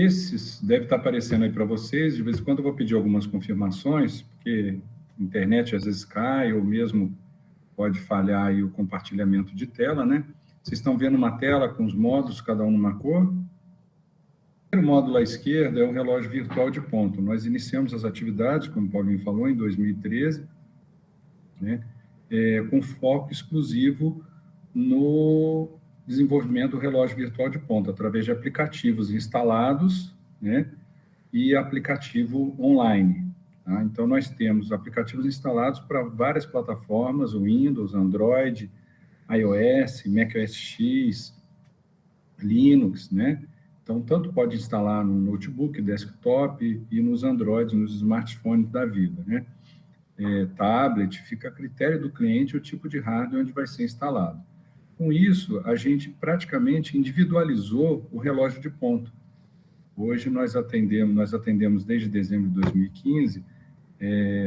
Esses deve estar aparecendo aí para vocês, de vez em quando eu vou pedir algumas confirmações, porque a internet às vezes cai, ou mesmo pode falhar aí o compartilhamento de tela, né? Vocês estão vendo uma tela com os módulos, cada um numa cor. O primeiro módulo à esquerda é o relógio virtual de ponto. Nós iniciamos as atividades, como o Paulinho falou, em 2013, né? Com foco exclusivo no desenvolvimento do relógio virtual de ponta, através de aplicativos instalados, né, e aplicativo online. Tá? Então, nós temos aplicativos instalados para várias plataformas, Windows, Android, iOS, macOS X, Linux, né? Então, tanto pode instalar no notebook, desktop e nos Androids, nos smartphones da vida, né? Tablet, fica a critério do cliente o tipo de hardware onde vai ser instalado. Com isso, a gente praticamente individualizou o relógio de ponto. Hoje nós atendemos desde dezembro de 2015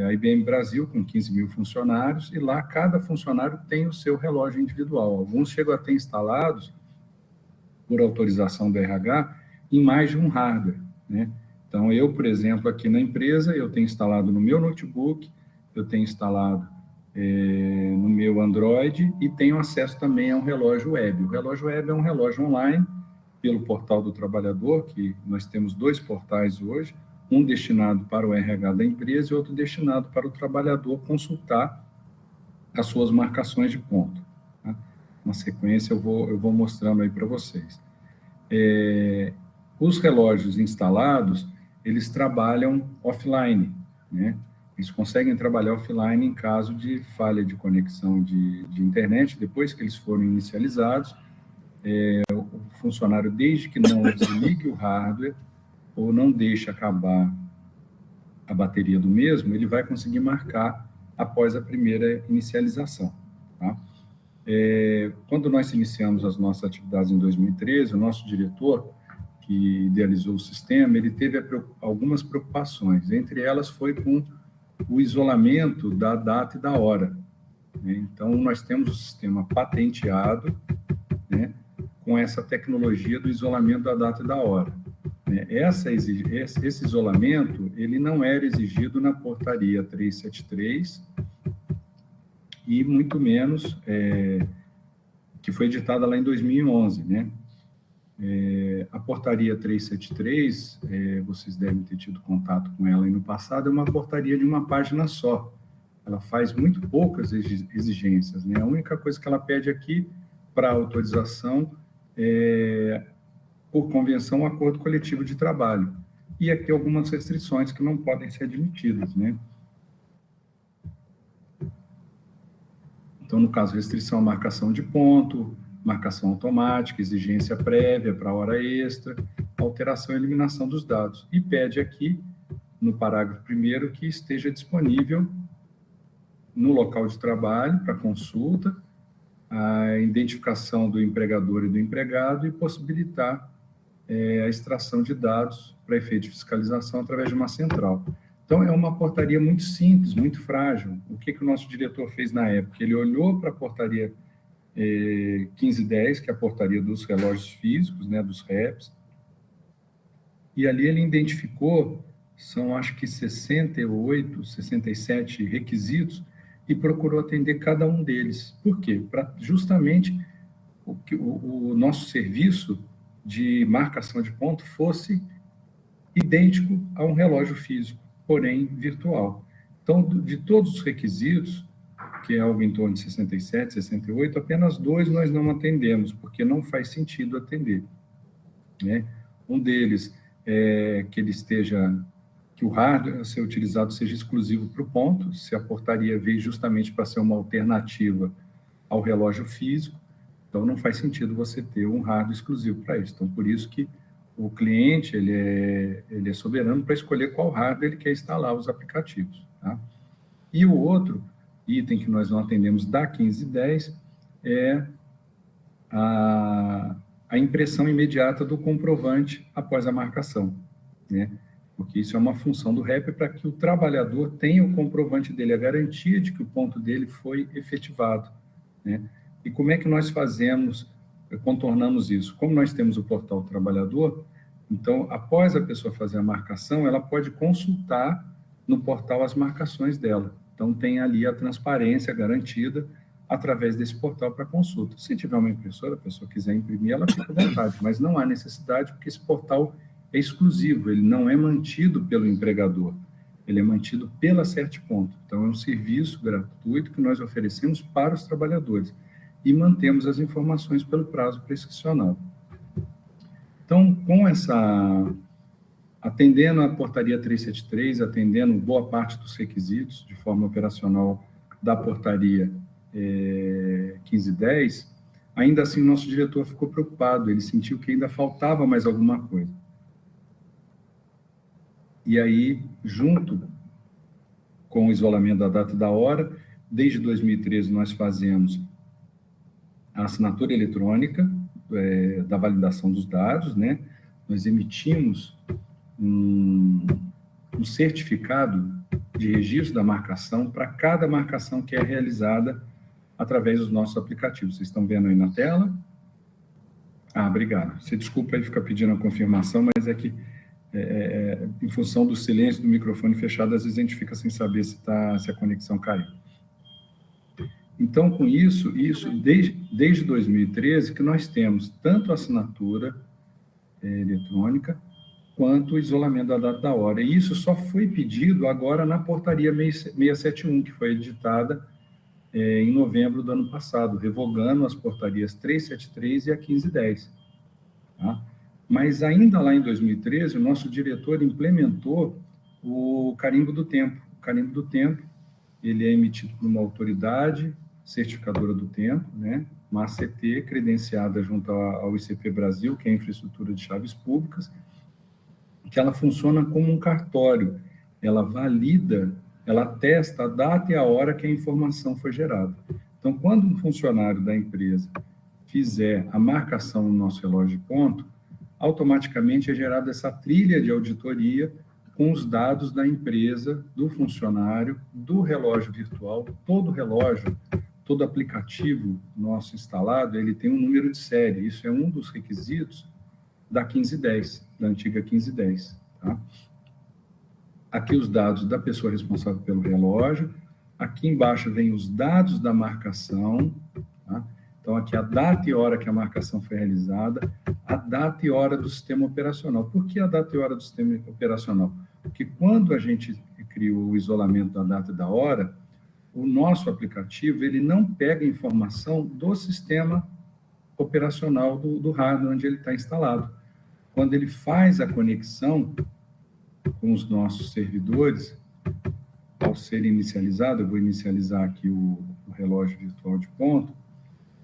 a IBM Brasil com 15 mil funcionários, e lá cada funcionário tem o seu relógio individual. Alguns chegam a ter instalados, por autorização do RH, em mais de um hardware, né? Então, eu, por exemplo, aqui na empresa, eu tenho instalado no meu notebook, eu tenho instalado no meu Android e tenho acesso também a um relógio web. O relógio web é um relógio online pelo Portal do Trabalhador, que nós temos 2 portais hoje, um destinado para o RH da empresa e outro destinado para o trabalhador consultar as suas marcações de ponto. Tá? Na sequência, eu vou mostrando aí para vocês. Os relógios instalados, eles trabalham offline, né? Eles conseguem trabalhar offline em caso de falha de conexão de internet. Depois que eles foram inicializados, o funcionário, desde que não desligue o hardware ou não deixe acabar a bateria do mesmo, ele vai conseguir marcar após a primeira inicialização. Tá? Quando nós iniciamos as nossas atividades em 2013, o nosso diretor, que idealizou o sistema, ele teve algumas preocupações. Entre elas foi com o isolamento da data e da hora, né? Então, nós temos o sistema patenteado, né, com essa tecnologia do isolamento da data e da hora. Esse isolamento, ele não era exigido na portaria 373 e muito menos que foi editada lá em 2011, né? A portaria 373, vocês devem ter tido contato com ela aí no passado, é uma portaria de uma página só. Ela faz muito poucas exigências, né? A única coisa que ela pede aqui para autorização por convenção, acordo coletivo de trabalho. E aqui algumas restrições que não podem ser admitidas, né? Então, no caso, restrição à marcação de ponto, marcação automática, exigência prévia para hora extra, alteração e eliminação dos dados. E pede aqui, no parágrafo 1º, que esteja disponível no local de trabalho para consulta, a identificação do empregador e do empregado e possibilitar a extração de dados para efeito de fiscalização através de uma central. Então, é uma portaria muito simples, muito frágil. O que o nosso diretor fez na época? Ele olhou para a portaria 1510, que é a portaria dos relógios físicos, né, dos REPs, e ali ele identificou, são acho que 68, 67 requisitos, e procurou atender cada um deles. Por quê? Para justamente o nosso serviço de marcação de ponto fosse idêntico a um relógio físico, porém virtual. Então, de todos os requisitos, que é algo em torno de 67, 68, apenas 2 nós não atendemos, porque não faz sentido atender, né? Um deles é que o hardware a ser utilizado seja exclusivo para o ponto, se a portaria veio justamente para ser uma alternativa ao relógio físico, então não faz sentido você ter um hardware exclusivo para isso. Então, por isso que o cliente ele é soberano para escolher qual hardware ele quer instalar os aplicativos. Tá? E o outro item que nós não atendemos da 1510 é a impressão imediata do comprovante após a marcação, né? Porque isso é uma função do REP para que o trabalhador tenha o comprovante dele, a garantia de que o ponto dele foi efetivado, né? E como é que nós contornamos isso? Como nós temos o Portal do Trabalhador, Então, após a pessoa fazer a marcação, ela pode consultar no portal as marcações dela. Então, tem ali a transparência garantida através desse portal para consulta. Se tiver uma impressora, a pessoa quiser imprimir, ela fica à vontade, mas não há necessidade, porque esse portal é exclusivo, ele não é mantido pelo empregador, ele é mantido pela CertPonto. Então, é um serviço gratuito que nós oferecemos para os trabalhadores e mantemos as informações pelo prazo prescricional. Então, com atendendo a portaria 373, atendendo boa parte dos requisitos de forma operacional da portaria 1510, ainda assim, nosso diretor ficou preocupado, ele sentiu que ainda faltava mais alguma coisa. E aí, junto com o isolamento da data e da hora, desde 2013 nós fazemos a assinatura eletrônica da validação dos dados, né? Nós emitimos um certificado de registro da marcação para cada marcação que é realizada através dos nossos aplicativos. Vocês estão vendo aí na tela? Obrigado. Você desculpa aí ficar pedindo a confirmação, mas é que em função do silêncio do microfone fechado, às vezes a gente fica sem saber se a conexão caiu. Então, com isso desde 2013, que nós temos tanto a assinatura eletrônica, quanto o isolamento da data e da hora. E isso só foi pedido agora na portaria 671, que foi editada em novembro do ano passado, revogando as portarias 373 e a 1510. Tá? Mas ainda lá em 2013, o nosso diretor implementou o carimbo do tempo. O carimbo do tempo, ele é emitido por uma autoridade certificadora do tempo, né? Uma ACT, credenciada junto ao ICP Brasil, que é a Infraestrutura de Chaves Públicas, que ela funciona como um cartório. Ela valida, ela atesta a data e a hora que a informação foi gerada. Então, quando um funcionário da empresa fizer a marcação no nosso relógio de ponto, automaticamente é gerada essa trilha de auditoria com os dados da empresa, do funcionário, do relógio virtual. Todo relógio, todo aplicativo nosso instalado, ele tem um número de série. Isso é um dos requisitos da 1510, da antiga 1510. Tá? Aqui os dados da pessoa responsável pelo relógio. Aqui embaixo vem os dados da marcação. Tá? Então, aqui a data e hora que a marcação foi realizada, a data e hora do sistema operacional. Por que a data e hora do sistema operacional? Porque quando a gente criou o isolamento da data e da hora, o nosso aplicativo ele não pega informação do sistema operacional do hardware onde ele está instalado. Quando ele faz a conexão com os nossos servidores, ao ser inicializado, eu vou inicializar aqui o relógio virtual de ponto,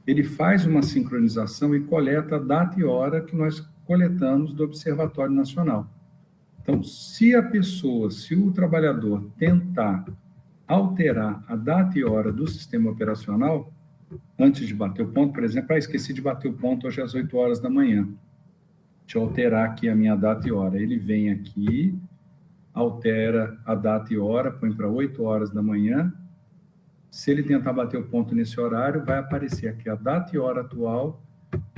ele faz uma sincronização e coleta a data e hora que nós coletamos do Observatório Nacional. Então, se o trabalhador tentar alterar a data e hora do sistema operacional, antes de bater o ponto, por exemplo, esqueci de bater o ponto hoje às 8 horas da manhã. Deixa eu alterar aqui a minha data e hora. Ele vem aqui, altera a data e hora, põe para 8 horas da manhã. Se ele tentar bater o ponto nesse horário, vai aparecer aqui a data e hora atual,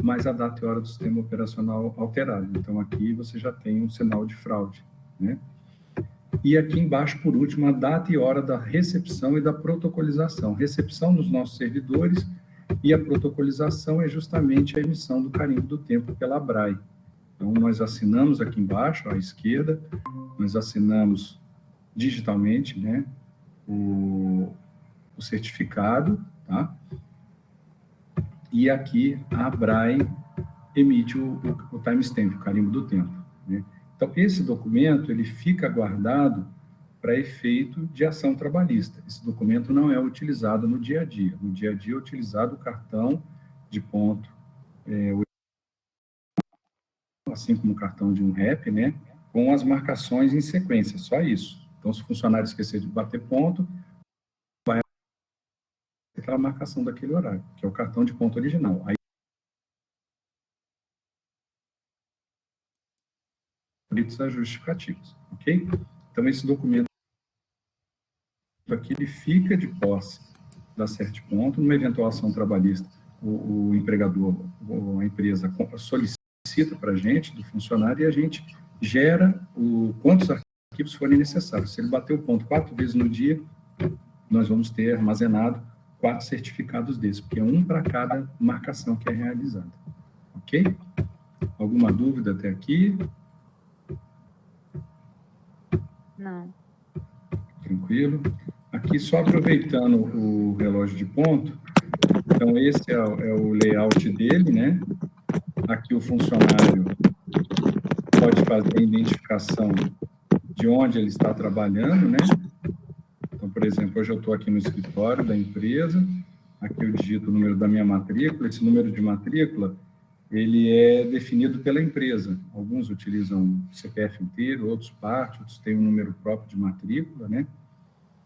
mais a data e hora do sistema operacional alterado. Então, aqui você já tem um sinal de fraude, né? E aqui embaixo, por último, a data e hora da recepção e da protocolização. Recepção nos nossos servidores e a protocolização é justamente a emissão do carimbo do tempo pela ABRAE. Então, nós assinamos aqui embaixo, à esquerda, nós assinamos digitalmente, né, o certificado, tá? E aqui a ABRAE emite o timestamp, o carimbo do tempo, né? Então, esse documento, ele fica guardado para efeito de ação trabalhista. Esse documento não é utilizado no dia a dia. No dia a dia é utilizado o cartão de ponto, assim como o cartão de um REP, né, com as marcações em sequência, só isso. Então, se o funcionário esquecer de bater ponto, vai aquela marcação daquele horário, que é o cartão de ponto original. Aí, as justificativas, ok? Então, esse documento aqui, ele fica de posse da CertPonto, numa eventual ação trabalhista, o empregador ou a empresa solicita solicita para a gente, do funcionário, e a gente gera quantos arquivos forem necessários. Se ele bater o ponto 4 vezes no dia, nós vamos ter armazenado 4 certificados desses, porque é um para cada marcação que é realizada. Ok? Alguma dúvida até aqui? Não. Tranquilo. Aqui, só aproveitando o relógio de ponto, então esse é o layout dele, né? Aqui o funcionário pode fazer a identificação de onde ele está trabalhando, né? Então, por exemplo, hoje eu estou aqui no escritório da empresa, aqui eu digito o número da minha matrícula, esse número de matrícula, ele é definido pela empresa. Alguns utilizam CPF inteiro, outros parte, outros têm um número próprio de matrícula, né?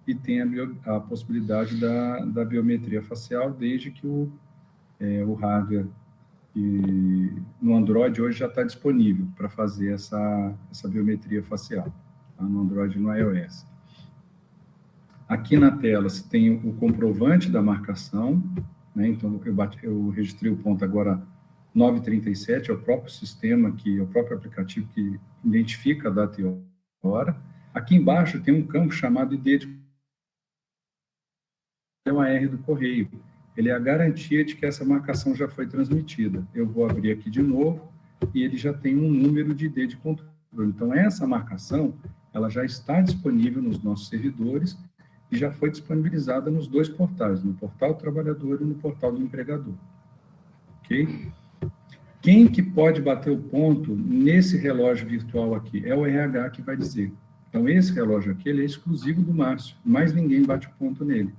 E tem a possibilidade da biometria facial, desde que o hardware no Android hoje já está disponível para fazer essa biometria facial, tá? No Android e no iOS. Aqui na tela você tem o comprovante da marcação, né? Então eu registrei o ponto agora 9h37, é o próprio sistema, é o próprio aplicativo que identifica a data e hora. Aqui embaixo tem um campo chamado ID é uma R do correio. Ele é a garantia de que essa marcação já foi transmitida. Eu vou abrir aqui de novo e ele já tem um número de ID de controle. Então, essa marcação, ela já está disponível nos nossos servidores e já foi disponibilizada nos 2 portais, no portal do trabalhador e no portal do empregador. Ok? Quem que pode bater o ponto nesse relógio virtual aqui? É o RH que vai dizer. Então, esse relógio aqui, ele é exclusivo do Márcio, mais ninguém bate o ponto nele.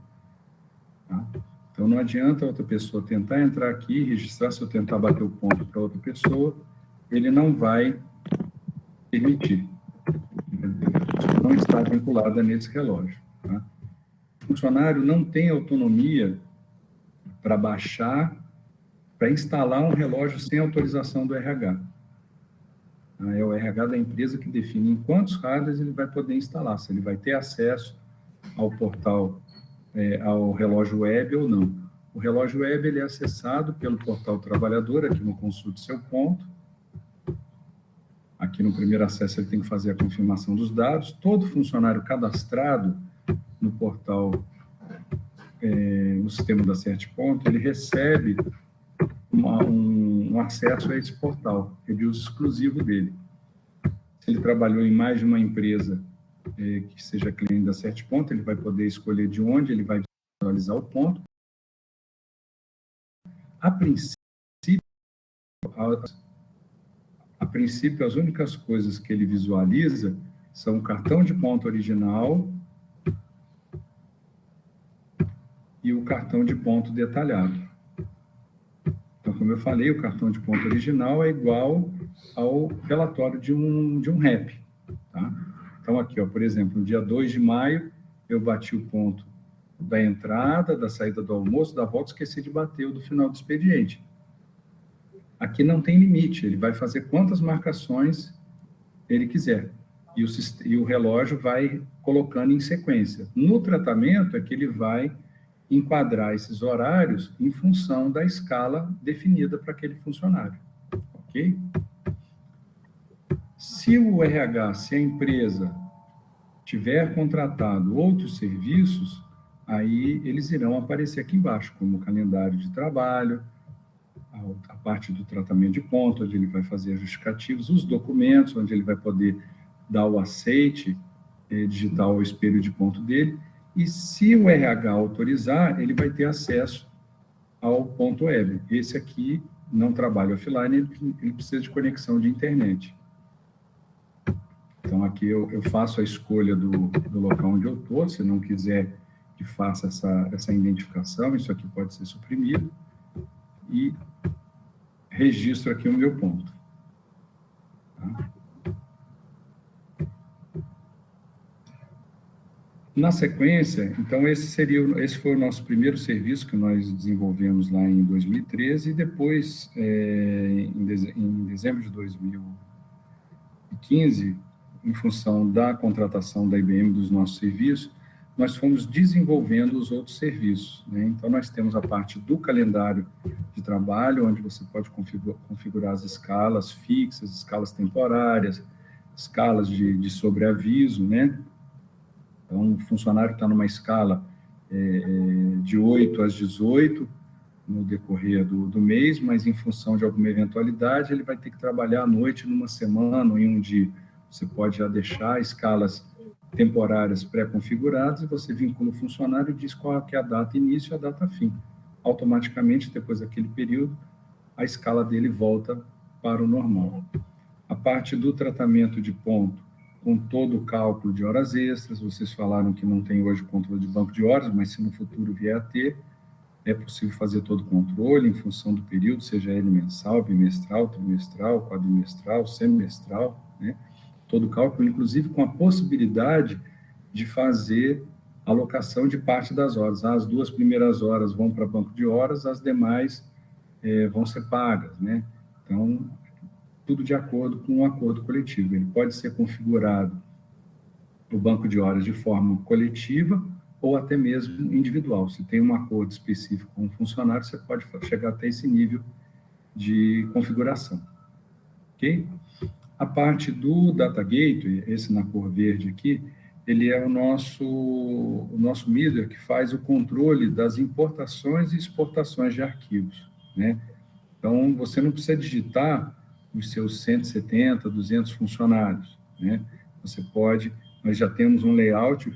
Tá? Então, não adianta outra pessoa tentar entrar aqui, registrar, se eu tentar bater o ponto para outra pessoa, ele não vai permitir. Isso não está vinculada nesse relógio. Tá? O funcionário não tem autonomia para baixar, para instalar um relógio sem autorização do RH. É o RH da empresa que define em quantos hardwares ele vai poder instalar, se ele vai ter acesso ao portal, ao relógio web ou não. O relógio web ele é acessado pelo portal trabalhador, aqui no Consulte Seu Ponto. Aqui no primeiro acesso ele tem que fazer a confirmação dos dados. Todo funcionário cadastrado no portal, no sistema da CertPonto, ele recebe um acesso a esse portal, é de uso exclusivo dele. Se ele trabalhou em mais de uma empresa que seja cliente da CertPonto, ele vai poder escolher de onde ele vai visualizar o ponto. A princípio, as únicas coisas que ele visualiza são o cartão de ponto original e o cartão de ponto detalhado. Então, como eu falei, o cartão de ponto original é igual ao relatório de um REP. Tá? Então, aqui, ó, por exemplo, no dia 2 de maio, eu bati o ponto da entrada, da saída do almoço, da volta, esqueci de bater o do final do expediente. Aqui não tem limite, ele vai fazer quantas marcações ele quiser. E o relógio vai colocando em sequência. No tratamento é que ele vai enquadrar esses horários em função da escala definida para aquele funcionário. Ok? Se o RH, se a empresa tiver contratado outros serviços, aí eles irão aparecer aqui embaixo, como o calendário de trabalho, a parte do tratamento de ponto, onde ele vai fazer justificativos, os documentos, onde ele vai poder dar o aceite, digitar o espelho de ponto dele, e se o RH autorizar, ele vai ter acesso ao ponto web. Esse aqui não trabalha offline, ele precisa de conexão de internet. Então, aqui eu faço a escolha do local onde eu estou, se não quiser que faça essa identificação, isso aqui pode ser suprimido, e registro aqui o meu ponto. Tá? Na sequência, então, esse foi o nosso primeiro serviço que nós desenvolvemos lá em 2013, e depois, em dezembro de 2015, em função da contratação da IBM dos nossos serviços, nós fomos desenvolvendo os outros serviços, né? Então, nós temos a parte do calendário de trabalho, onde você pode configurar as escalas fixas, escalas temporárias, escalas de sobreaviso, né? Então, o funcionário está numa escala de 8 às 18 no decorrer do mês, mas em função de alguma eventualidade, ele vai ter que trabalhar à noite numa semana ou em um dia. Você pode já deixar escalas temporárias pré-configuradas e você vincula o funcionário e diz qual é a data início e a data fim. Automaticamente, depois daquele período, a escala dele volta para o normal. A parte do tratamento de ponto, com todo o cálculo de horas extras, vocês falaram que não tem hoje controle de banco de horas, mas se no futuro vier a ter, é possível fazer todo o controle em função do período, seja ele mensal, bimestral, trimestral, quadrimestral, semestral, né? Todo o cálculo, inclusive com a possibilidade de fazer alocação de parte das horas. As 2 primeiras horas vão para banco de horas, as demais vão ser pagas, né? Então, tudo de acordo com um acordo coletivo. Ele pode ser configurado, o banco de horas, de forma coletiva ou até mesmo individual. Se tem um acordo específico com um funcionário, você pode chegar até esse nível de configuração. Ok? A parte do Data Gateway, esse na cor verde aqui, ele é o nosso middleware que faz o controle das importações e exportações de arquivos, né? Então, você não precisa digitar os seus 170, 200 funcionários, né? Nós já temos um layout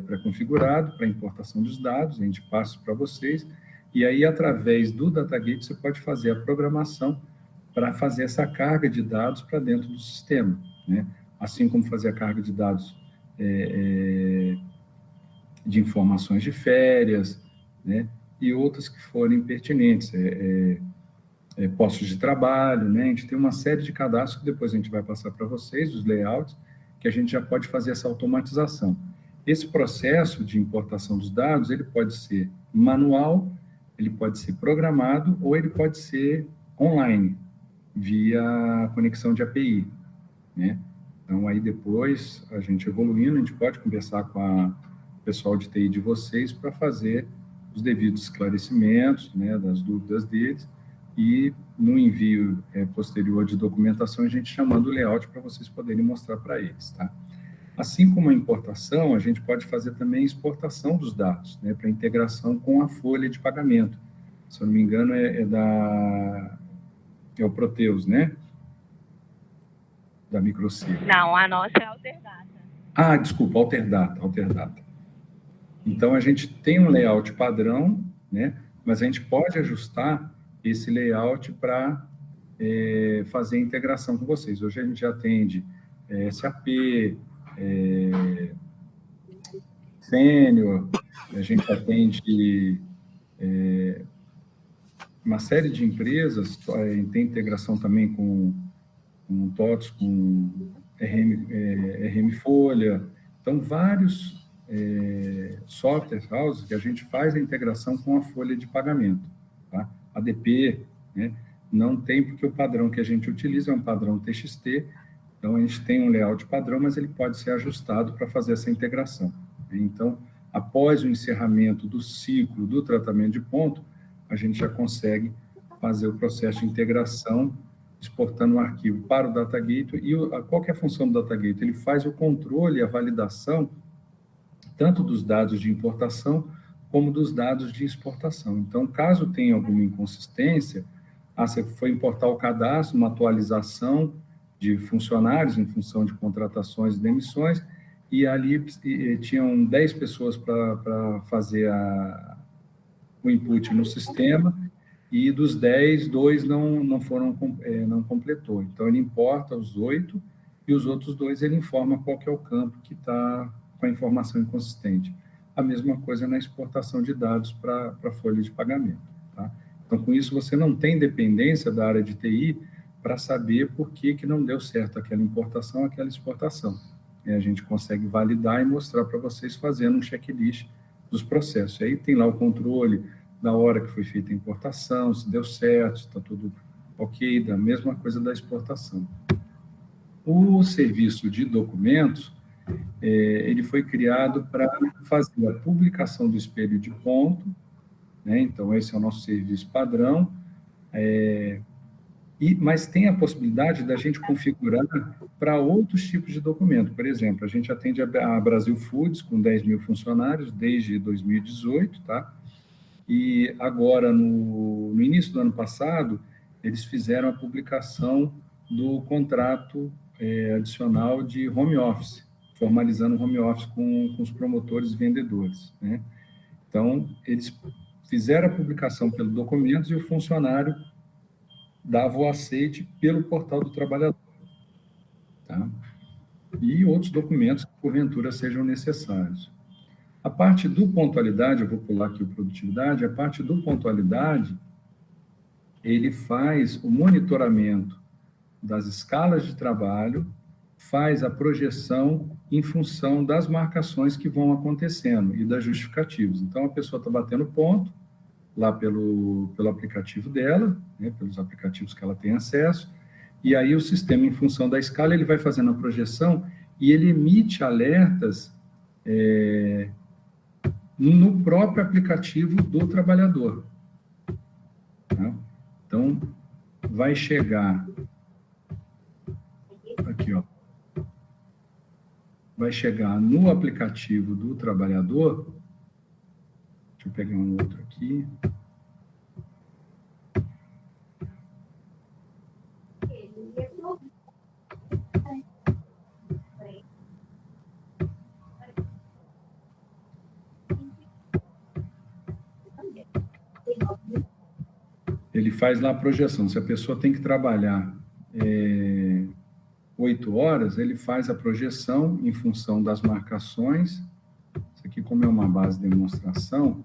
pré-configurado para importação dos dados, a gente passa para vocês, e aí, através do Data Gateway, você pode fazer a programação para fazer essa carga de dados para dentro do sistema, né? Assim como fazer a carga de dados de informações de férias, né? E outras que forem pertinentes, postos de trabalho, né? A gente tem uma série de cadastros que depois a gente vai passar para vocês, os layouts, que a gente já pode fazer essa automatização. Esse processo de importação dos dados, ele pode ser manual, ele pode ser programado ou ele pode ser online, via conexão de API, né? Então, aí depois, a gente evoluindo, a gente pode conversar com o pessoal de TI de vocês para fazer os devidos esclarecimentos, né, das dúvidas deles, e no envio posterior de documentação, a gente chamando o layout para vocês poderem mostrar para eles, tá? Assim como a importação, a gente pode fazer também a exportação dos dados, né, para integração com a folha de pagamento. Se eu não me engano, é o Proteus, né? Da Microcircuit. Não, a nossa é Alterdata. Desculpa, Alterdata. Então, a gente tem um layout padrão, né? Mas a gente pode ajustar esse layout para fazer a integração com vocês. Hoje a gente já atende SAP, Sênior, a gente atende uma série de empresas, tem integração também com TOTS, com RM Folha. Então, vários software houses que a gente faz a integração com a folha de pagamento, tá? ADP, né? Não tem, porque o padrão que a gente utiliza é um padrão TXT, então a gente tem um layout padrão, mas ele pode ser ajustado para fazer essa integração. Então, após o encerramento do ciclo do tratamento de ponto, a gente já consegue fazer o processo de integração, exportando o arquivo para o Data Gateway. E qual que é a função do Data Gateway? Ele faz o controle e a validação tanto dos dados de importação como dos dados de exportação. Então, caso tenha alguma inconsistência, você foi importar o cadastro, uma atualização de funcionários em função de contratações e demissões, e ali tinham 10 pessoas para fazer o input no sistema, e dos 10, 2 não completou. Então, ele importa os 8, e os outros 2 ele informa qual que é o campo que está com a informação inconsistente. A mesma coisa na exportação de dados para a folha de pagamento, tá? Então, com isso, você não tem dependência da área de TI para saber por que não deu certo aquela importação, aquela exportação. E a gente consegue validar e mostrar para vocês fazendo um checklist dos processos. Aí tem lá o controle da hora que foi feita a importação, se deu certo, se está tudo ok, da mesma coisa da exportação. O serviço de documentos, ele foi criado para fazer a publicação do espelho de ponto, né? Então, esse é o nosso serviço padrão, mas tem a possibilidade da gente configurar para outros tipos de documento. Por exemplo, a gente atende a Brasil Foods, com 10 mil funcionários, desde 2018, tá? E agora, no início do ano passado, eles fizeram a publicação do contrato adicional de home office, formalizando o home office com os promotores e vendedores, né? Então, eles fizeram a publicação pelo documentos e o funcionário dava o aceite pelo portal do trabalhador, tá? E outros documentos que, porventura, sejam necessários. A parte do pontualidade, eu vou pular aqui o produtividade, a parte do pontualidade, ele faz o monitoramento das escalas de trabalho, faz a projeção em função das marcações que vão acontecendo e das justificativas. Então, a pessoa está batendo ponto lá pelo aplicativo dela, né, pelos aplicativos que ela tem acesso, e aí o sistema, em função da escala, ele vai fazendo a projeção e ele emite alertas no próprio aplicativo do trabalhador. Tá? Então, vai chegar aqui, ó. Vai chegar no aplicativo do trabalhador. Deixa eu pegar um outro aqui. Ele faz lá a projeção. Se a pessoa tem que trabalhar 8 horas, ele faz a projeção em função das marcações. Isso aqui, como é uma base de demonstração,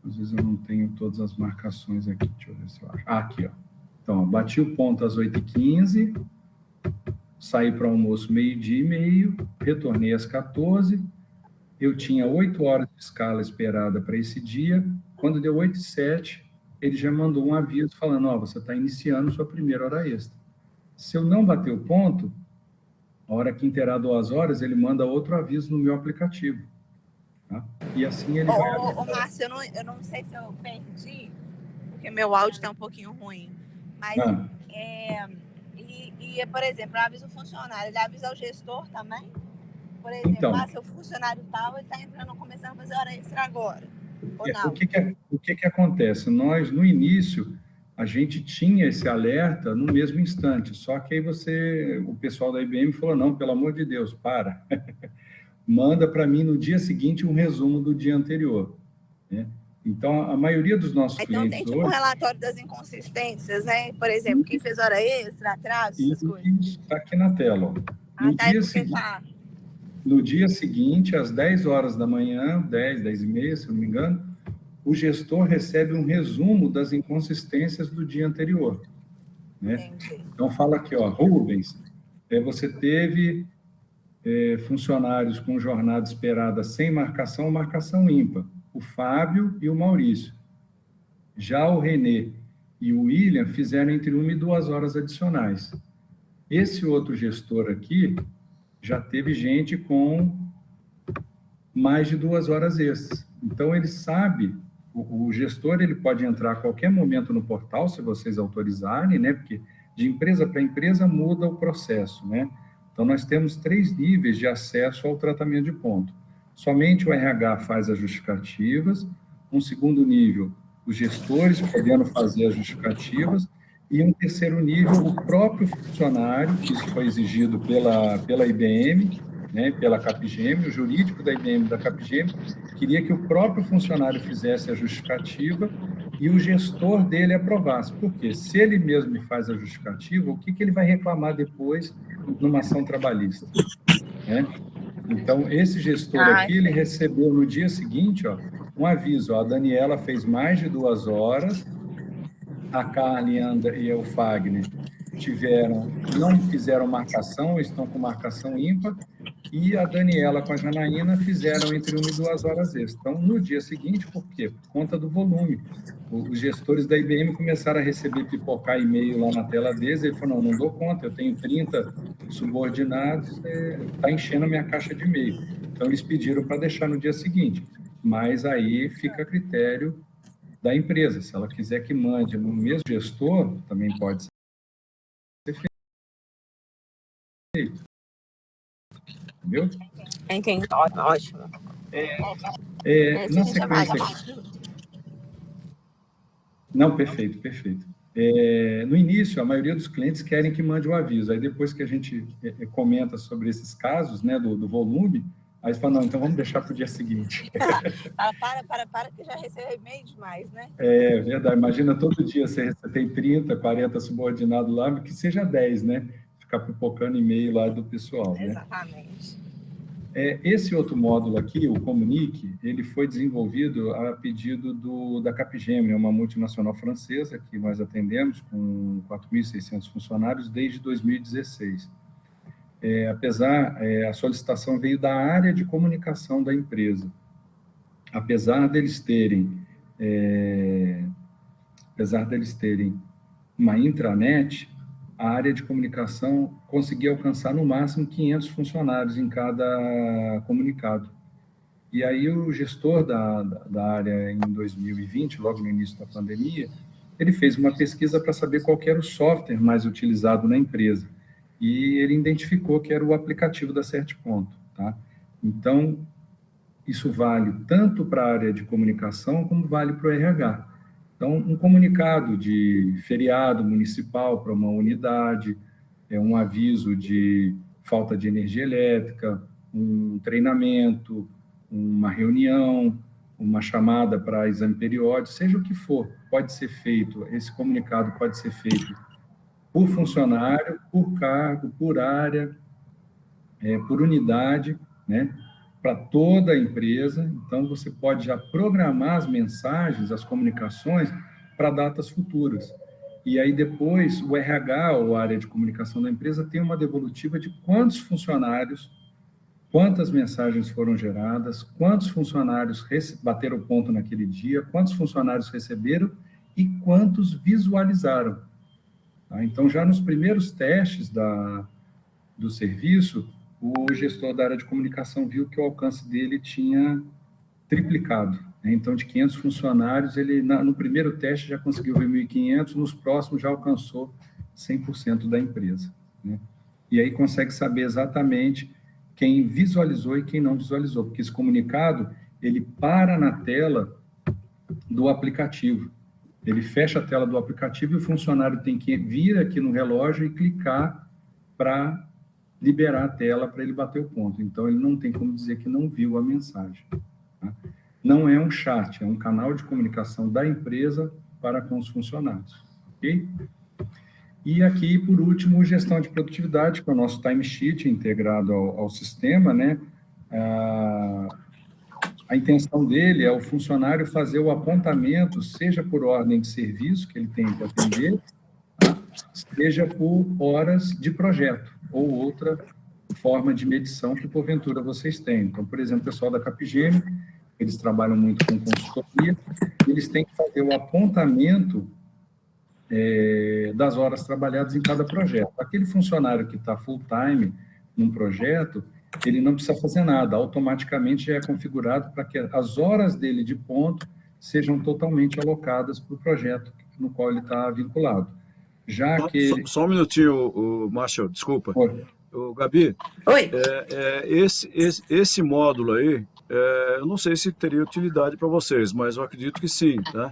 às vezes eu não tenho todas as marcações aqui. Deixa eu ver se eu acho. Aqui, ó. Então, ó, bati o ponto às 8h15, saí para o almoço 12h30, retornei às 14h, eu tinha 8 horas de escala esperada para esse dia. Quando deu 8h07, ele já mandou um aviso falando, ó, você está iniciando sua primeira hora extra. Se eu não bater o ponto, a hora que inteirar 2 horas, ele manda outro aviso no meu aplicativo. Tá? E assim ele vai... Ô, Márcio, eu não sei se eu perdi, porque meu áudio está um pouquinho ruim, mas, por exemplo, eu aviso o funcionário, ele avisa o gestor também? Por exemplo, então, seu funcionário tal, ele está entrando, começando a fazer hora extra agora. O que acontece? Nós, no início, a gente tinha esse alerta no mesmo instante, só que aí o pessoal da IBM falou, não, pelo amor de Deus, para. Manda para mim no dia seguinte um resumo do dia anterior. Né? Então, a maioria dos nossos clientes tem tipo um relatório das inconsistências, né? Por exemplo, quem fez hora extra, atraso, essas coisas. Está aqui na tela. Ó. No dia seguinte, às 10 horas da manhã, 10h30, se eu não me engano, o gestor recebe um resumo das inconsistências do dia anterior. Né? Então, fala aqui, ó, Rubens, você teve funcionários com jornada esperada sem marcação ou marcação ímpar, o Fábio e o Maurício. Já o Renê e o William fizeram entre 1 e 2 horas adicionais. Esse outro gestor aqui já teve gente com mais de 2 horas extras. Então, ele sabe, o gestor ele pode entrar a qualquer momento no portal, se vocês autorizarem, né? Porque de empresa para empresa muda o processo, né? Então, nós temos 3 níveis de acesso ao tratamento de ponto. Somente o RH faz as justificativas, um segundo nível, os gestores podendo fazer as justificativas, e um terceiro nível, o próprio funcionário, que isso foi exigido pela IBM, né, pela Capgemini, o jurídico da IBM e da Capgemini, queria que o próprio funcionário fizesse a justificativa e o gestor dele aprovasse. Por quê? Se ele mesmo faz a justificativa, o que ele vai reclamar depois numa ação trabalhista? Né? Então, esse gestor aqui, ele recebeu no dia seguinte, ó, um aviso, ó, a Daniela fez mais de 2 horas, a Carly e o Fagner não fizeram marcação, estão com marcação ímpar, e a Daniela com a Janaína fizeram entre 1 e 2 horas extras. Então, no dia seguinte, por quê? Por conta do volume. Os gestores da IBM começaram a receber pipocar e-mail lá na tela deles, ele falou, não dou conta, eu tenho 30 subordinados, está enchendo a minha caixa de e-mail. Então, eles pediram para deixar no dia seguinte, mas aí fica a critério da empresa. Se ela quiser que mande no mesmo gestor, também pode ser feito. Entendeu? Entendi. Ótimo. Na sequência... Não, perfeito, perfeito. No início, a maioria dos clientes querem que mande o aviso. Aí, depois que a gente comenta sobre esses casos, né, do volume, aí você fala, não, então vamos deixar para o dia seguinte. Para, que já recebeu e-mail demais, né? É verdade. Imagina todo dia você tem 30, 40 subordinados lá, que seja 10, né? Ficar pipocando e-mail lá do pessoal, né? Exatamente. Esse outro módulo aqui, o Comunique, ele foi desenvolvido a pedido da Capgemini, uma multinacional francesa que nós atendemos com 4.600 funcionários desde 2016. A solicitação veio da área de comunicação da empresa. Apesar deles terem uma intranet, a área de comunicação conseguia alcançar no máximo 500 funcionários em cada comunicado. E aí o gestor da área em 2020, logo no início da pandemia, ele fez uma pesquisa para saber qual era o software mais utilizado na empresa. E ele identificou que era o aplicativo da CertPonto, tá? Então, isso vale tanto para a área de comunicação como vale para o RH. Então, um comunicado de feriado municipal para uma unidade, um aviso de falta de energia elétrica, um treinamento, uma reunião, uma chamada para exame periódico, seja o que for, pode ser feito, esse comunicado pode ser feito por funcionário, por cargo, por área, por unidade, né? Para toda a empresa. Então, você pode já programar as mensagens, as comunicações para datas futuras. E aí, depois, o RH, ou a área de comunicação da empresa, tem uma devolutiva de quantos funcionários, quantas mensagens foram geradas, quantos funcionários bateram ponto naquele dia, quantos funcionários receberam e quantos visualizaram. Tá? Então, já nos primeiros testes do serviço, o gestor da área de comunicação viu que o alcance dele tinha triplicado. Né? Então, de 500 funcionários, ele no primeiro teste já conseguiu ver 1.500, nos próximos já alcançou 100% da empresa. Né? E aí consegue saber exatamente quem visualizou e quem não visualizou, porque esse comunicado, ele para na tela do aplicativo. Ele fecha a tela do aplicativo e o funcionário tem que vir aqui no relógio e clicar para liberar a tela para ele bater o ponto. Então, ele não tem como dizer que não viu a mensagem. Tá? Não é um chat, é um canal de comunicação da empresa para com os funcionários. Ok? E aqui, por último, gestão de produtividade, que é o nosso timesheet integrado ao sistema, né? A intenção dele é o funcionário fazer o apontamento, seja por ordem de serviço que ele tem que atender, tá? Seja por horas de projeto, ou outra forma de medição que, porventura, vocês têm. Então, por exemplo, o pessoal da Capgemini, eles trabalham muito com consultoria, eles têm que fazer o apontamento das horas trabalhadas em cada projeto. Aquele funcionário que está full-time num projeto, ele não precisa fazer nada, automaticamente já é configurado para que as horas dele de ponto sejam totalmente alocadas para o projeto no qual ele está vinculado. Já que... Só um minutinho, Márcio, desculpa. Oi. Gabi, Oi. Esse módulo aí, eu não sei se teria utilidade para vocês, mas eu acredito que sim, tá?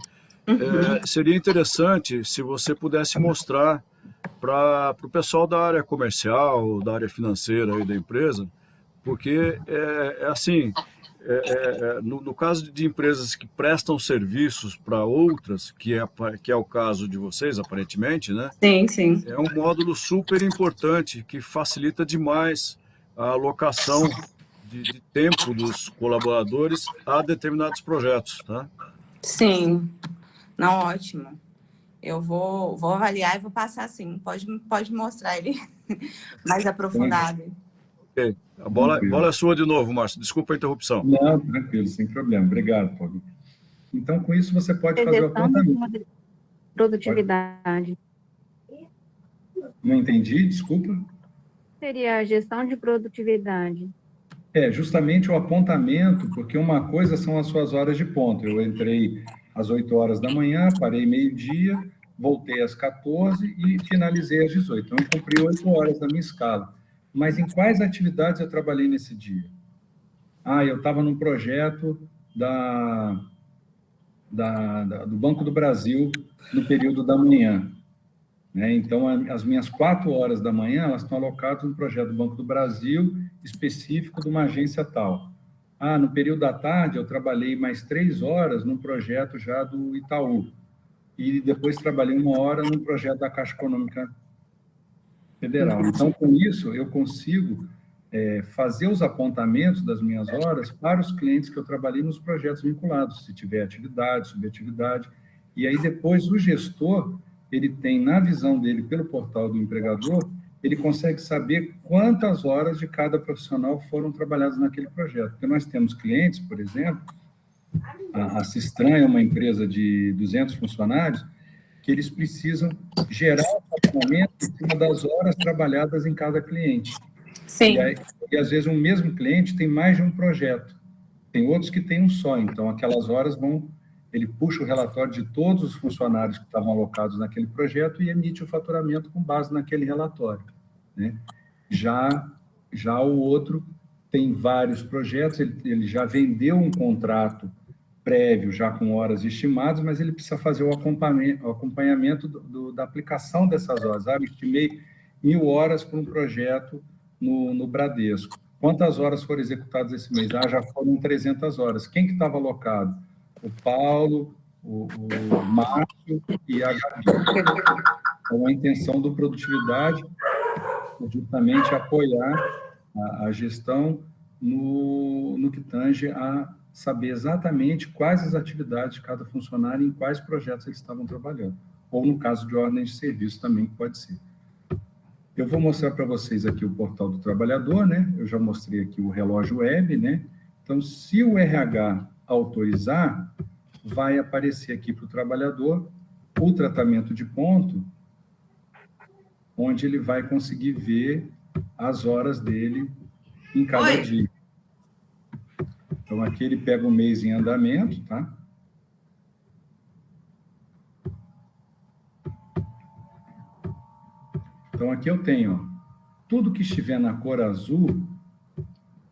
Seria interessante se você pudesse mostrar para o pessoal da área comercial, da área financeira aí da empresa, porque assim, no caso de empresas que prestam serviços para outras, que é o caso de vocês, aparentemente, né? Sim, sim. É um módulo super importante que facilita demais a alocação de tempo dos colaboradores a determinados projetos, tá? Sim. Não, ótimo. Eu vou avaliar e vou passar assim. Pode mostrar ele mais aprofundado. Ok. A bola é sua de novo, Márcio. Desculpa a interrupção. Não, tranquilo, sem problema. Obrigado, Paulo. Então, com isso, você pode fazer o apontamento. Produtividade. Não entendi, desculpa. Seria a gestão de produtividade. Justamente o apontamento, porque uma coisa são as suas horas de ponto. Eu entrei às 8 horas da manhã, parei meio-dia, voltei às 14 e finalizei às 18. Então, eu cumpri 8 horas da minha escala. Mas em quais atividades eu trabalhei nesse dia? Eu estava num projeto do Banco do Brasil no período da manhã. Né? Então, as minhas 4 horas da manhã, elas estão alocadas no projeto do Banco do Brasil, específico de uma agência tal. No período da tarde, eu trabalhei mais 3 horas num projeto já do Itaú. E depois trabalhei 1 hora num projeto da Caixa Econômica Federal. Então, com isso, eu consigo fazer os apontamentos das minhas horas para os clientes que eu trabalhei nos projetos vinculados, se tiver atividade, subatividade. E aí, depois, o gestor, ele tem, na visão dele, pelo portal do empregador, ele consegue saber quantas horas de cada profissional foram trabalhadas naquele projeto. Porque nós temos clientes, por exemplo, a Sistran é uma empresa de 200 funcionários, que eles precisam gerar o faturamento em cima das horas trabalhadas em cada cliente. Sim. E às vezes, um mesmo cliente tem mais de um projeto. Tem outros que tem um só. Então, aquelas horas ele puxa o relatório de todos os funcionários que estavam alocados naquele projeto e emite o faturamento com base naquele relatório. Né? Já o outro tem vários projetos, ele já vendeu um contrato prévio, já com horas estimadas, mas ele precisa fazer o acompanhamento da aplicação dessas horas. Eu estimei 1.000 horas para um projeto no Bradesco. Quantas horas foram executadas esse mês? Já foram 300 horas. Quem que estava alocado? O Paulo, o Márcio e a Gabi. Então, a intenção do Produtividade é justamente apoiar a gestão no que tange a saber exatamente quais as atividades de cada funcionário e em quais projetos eles estavam trabalhando. Ou, no caso de ordem de serviço, também pode ser. Eu vou mostrar para vocês aqui o portal do trabalhador, né? Eu já mostrei aqui o relógio web, né? Então, se o RH autorizar, vai aparecer aqui para o trabalhador o tratamento de ponto, onde ele vai conseguir ver as horas dele em cada dia. Então, aqui ele pega o mês em andamento, tá? Então, aqui eu tenho, tudo que estiver na cor azul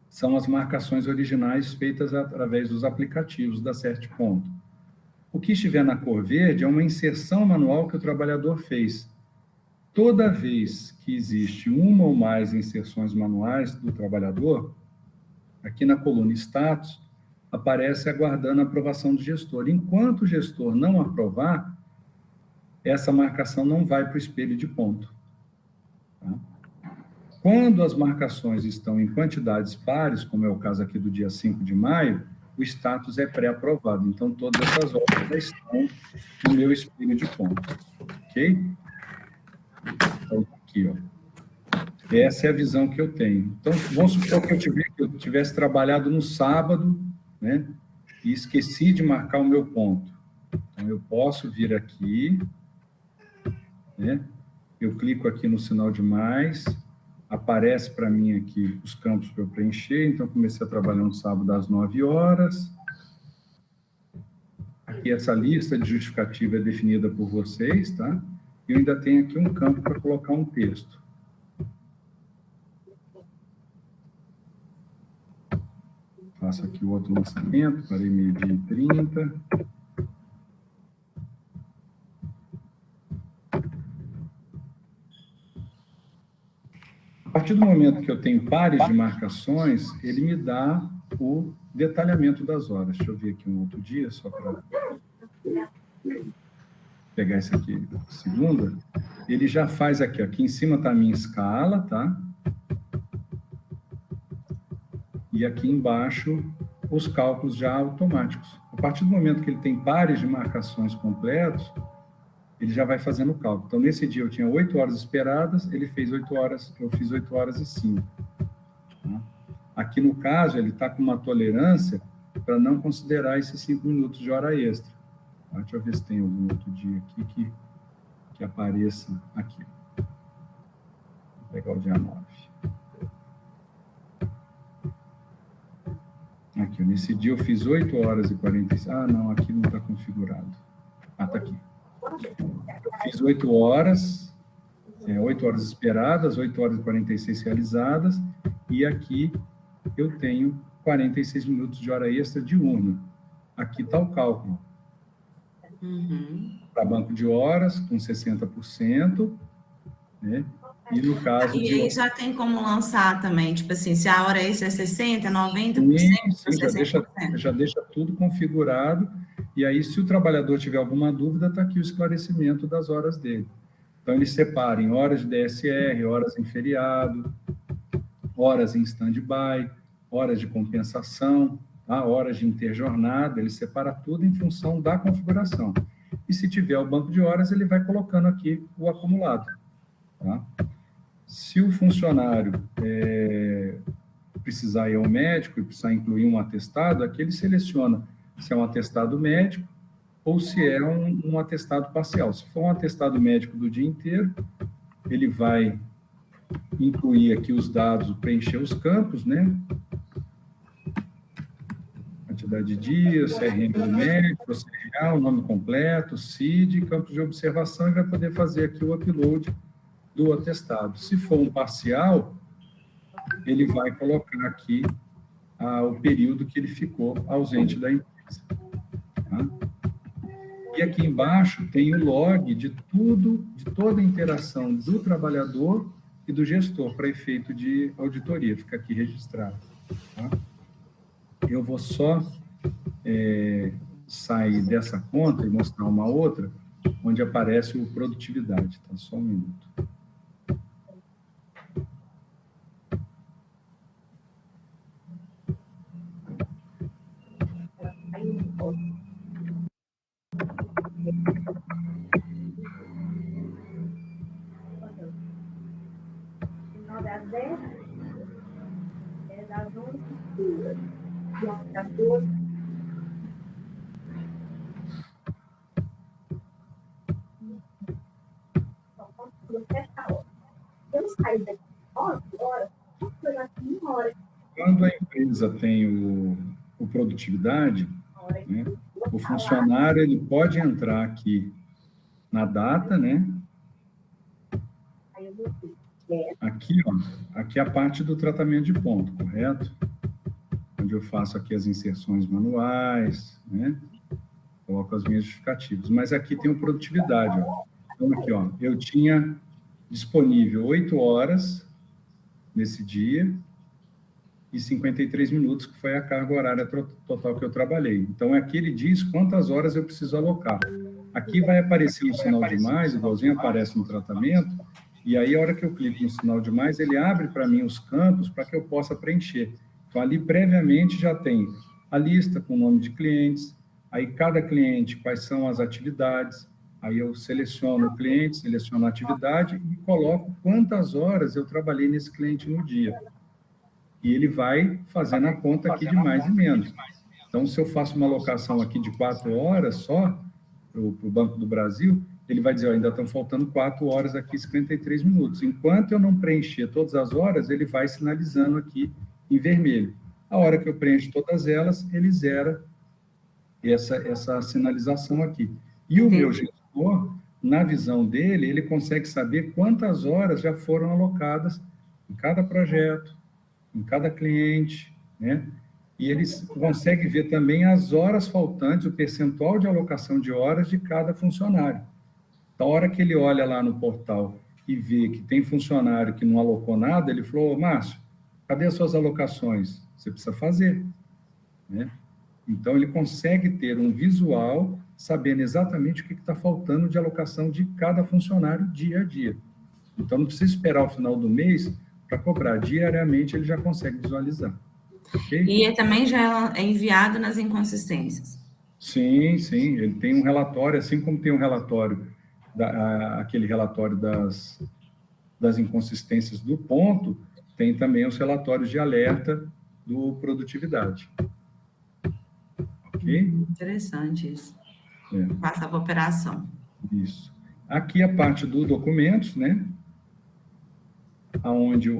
são as marcações originais feitas através dos aplicativos da CertPonto. O que estiver na cor verde é uma inserção manual que o trabalhador fez. Toda vez que existe uma ou mais inserções manuais do trabalhador, aqui na coluna status, aparece aguardando a aprovação do gestor. Enquanto o gestor não aprovar, essa marcação não vai para o espelho de ponto. Tá? Quando as marcações estão em quantidades pares, como é o caso aqui do dia 5 de maio, o status é pré-aprovado. Então, todas essas horas já estão no meu espelho de ponto. Ok? Então, aqui, ó. Essa é a visão que eu tenho. Então, vamos supor que eu tivesse trabalhado no sábado, né? E esqueci de marcar o meu ponto. Então, eu posso vir aqui, né? Eu clico aqui no sinal de mais, aparece para mim aqui os campos para eu preencher. Então, comecei a trabalhar no sábado às 9 horas. Aqui, essa lista de justificativa é definida por vocês, tá? E eu ainda tenho aqui um campo para colocar um texto. Faço aqui o outro lançamento, parei 12h30. A partir do momento que eu tenho pares de marcações, ele me dá o detalhamento das horas. Deixa eu ver aqui um outro dia, só para pegar esse aqui, segunda. Ele já faz aqui, ó, aqui em cima está a minha escala, tá? E aqui embaixo, os cálculos já automáticos. A partir do momento que ele tem pares de marcações completos, ele já vai fazendo o cálculo. Então, nesse dia eu tinha 8 horas esperadas, ele fez 8 horas, eu fiz 8 horas e 5. Aqui, no caso, ele está com uma tolerância para não considerar esses 5 minutos de hora extra. Tá? Deixa eu ver se tem algum outro dia aqui que apareça aqui. Vou pegar o dia 9. Aqui, nesse dia eu fiz 8 horas e 46. Ah, não, aqui não está configurado. Ah, está aqui. Eu fiz 8 horas, 8 horas esperadas, 8 horas e 46 realizadas, e aqui eu tenho 46 minutos de hora extra diurna. Aqui está o cálculo. Para banco de horas, com 60%, né? E no caso E aí já tem como lançar também, tipo assim, se a hora extra é 60%, 90%, sim, 60%. já deixa tudo configurado, e aí, se o trabalhador tiver alguma dúvida, está aqui o esclarecimento das horas dele. Então, ele separa em horas de DSR, horas em feriado, horas em stand-by, horas de compensação, tá? Horas de interjornada, ele separa tudo em função da configuração. E se tiver o banco de horas, ele vai colocando aqui o acumulado. Tá? Se o funcionário precisar ir ao médico e precisar incluir um atestado, aqui ele seleciona se é um atestado médico ou se é um atestado parcial. Se for um atestado médico do dia inteiro, ele vai incluir aqui os dados, preencher os campos, né? Quantidade de dias, CRM do médico, CRA, o nome completo, CID, campos de observação, e vai poder fazer aqui o upload do atestado. Se for um parcial, ele vai colocar aqui o período que ele ficou ausente da empresa. Tá? E aqui embaixo tem o log de tudo, de toda a interação do trabalhador e do gestor para efeito de auditoria. Fica aqui registrado. Tá? Eu vou só sair dessa conta e mostrar uma outra, onde aparece o produtividade. Tá? Só um minuto. Quando a empresa tem o produtividade, né, o funcionário ele pode entrar aqui na data, né? Aqui, ó, aqui é a parte do tratamento de ponto, correto? Onde eu faço aqui as inserções manuais, né? Coloco as minhas justificativas. Mas aqui tem o produtividade, ó. Então, aqui, ó, eu tinha disponível 8 horas nesse dia e 53 minutos, que foi a carga horária total que eu trabalhei. Então, aqui ele diz quantas horas eu preciso alocar. Aqui vai aparecer um sinal de mais, igualzinho aparece no tratamento, e aí, a hora que eu clico no sinal de mais, ele abre para mim os campos para que eu possa preencher. Então, ali, previamente, já tem a lista com o nome de clientes, aí cada cliente, quais são as atividades, aí eu seleciono o cliente, seleciono a atividade e coloco quantas horas eu trabalhei nesse cliente no dia. E ele vai fazendo a conta aqui de mais e menos. Então, se eu faço uma alocação aqui de 4 horas só, para o Banco do Brasil, ele vai dizer, ó, ainda estão faltando 4 horas aqui, 53 minutos. Enquanto eu não preencher todas as horas, ele vai sinalizando aqui em vermelho. A hora que eu preencho todas elas, ele zera essa sinalização aqui. E o meu gestor, na visão dele, ele consegue saber quantas horas já foram alocadas em cada projeto, em cada cliente, né? E ele consegue ver também as horas faltantes, o percentual de alocação de horas de cada funcionário. Então, a hora que ele olha lá no portal e vê que tem funcionário que não alocou nada, ele falou, Márcio, cadê as suas alocações? Você precisa fazer, né? Então, ele consegue ter um visual, sabendo exatamente o que está faltando de alocação de cada funcionário dia a dia. Então, não precisa esperar o final do mês para cobrar. Diariamente, ele já consegue visualizar. Okay? E também já é enviado nas inconsistências. Sim, sim. Ele tem um relatório, assim como tem um relatório, aquele relatório das inconsistências do ponto, tem também os relatórios de alerta do produtividade. Ok? Interessante isso. É. Passar para operação. Isso. Aqui a parte do documentos, né? Onde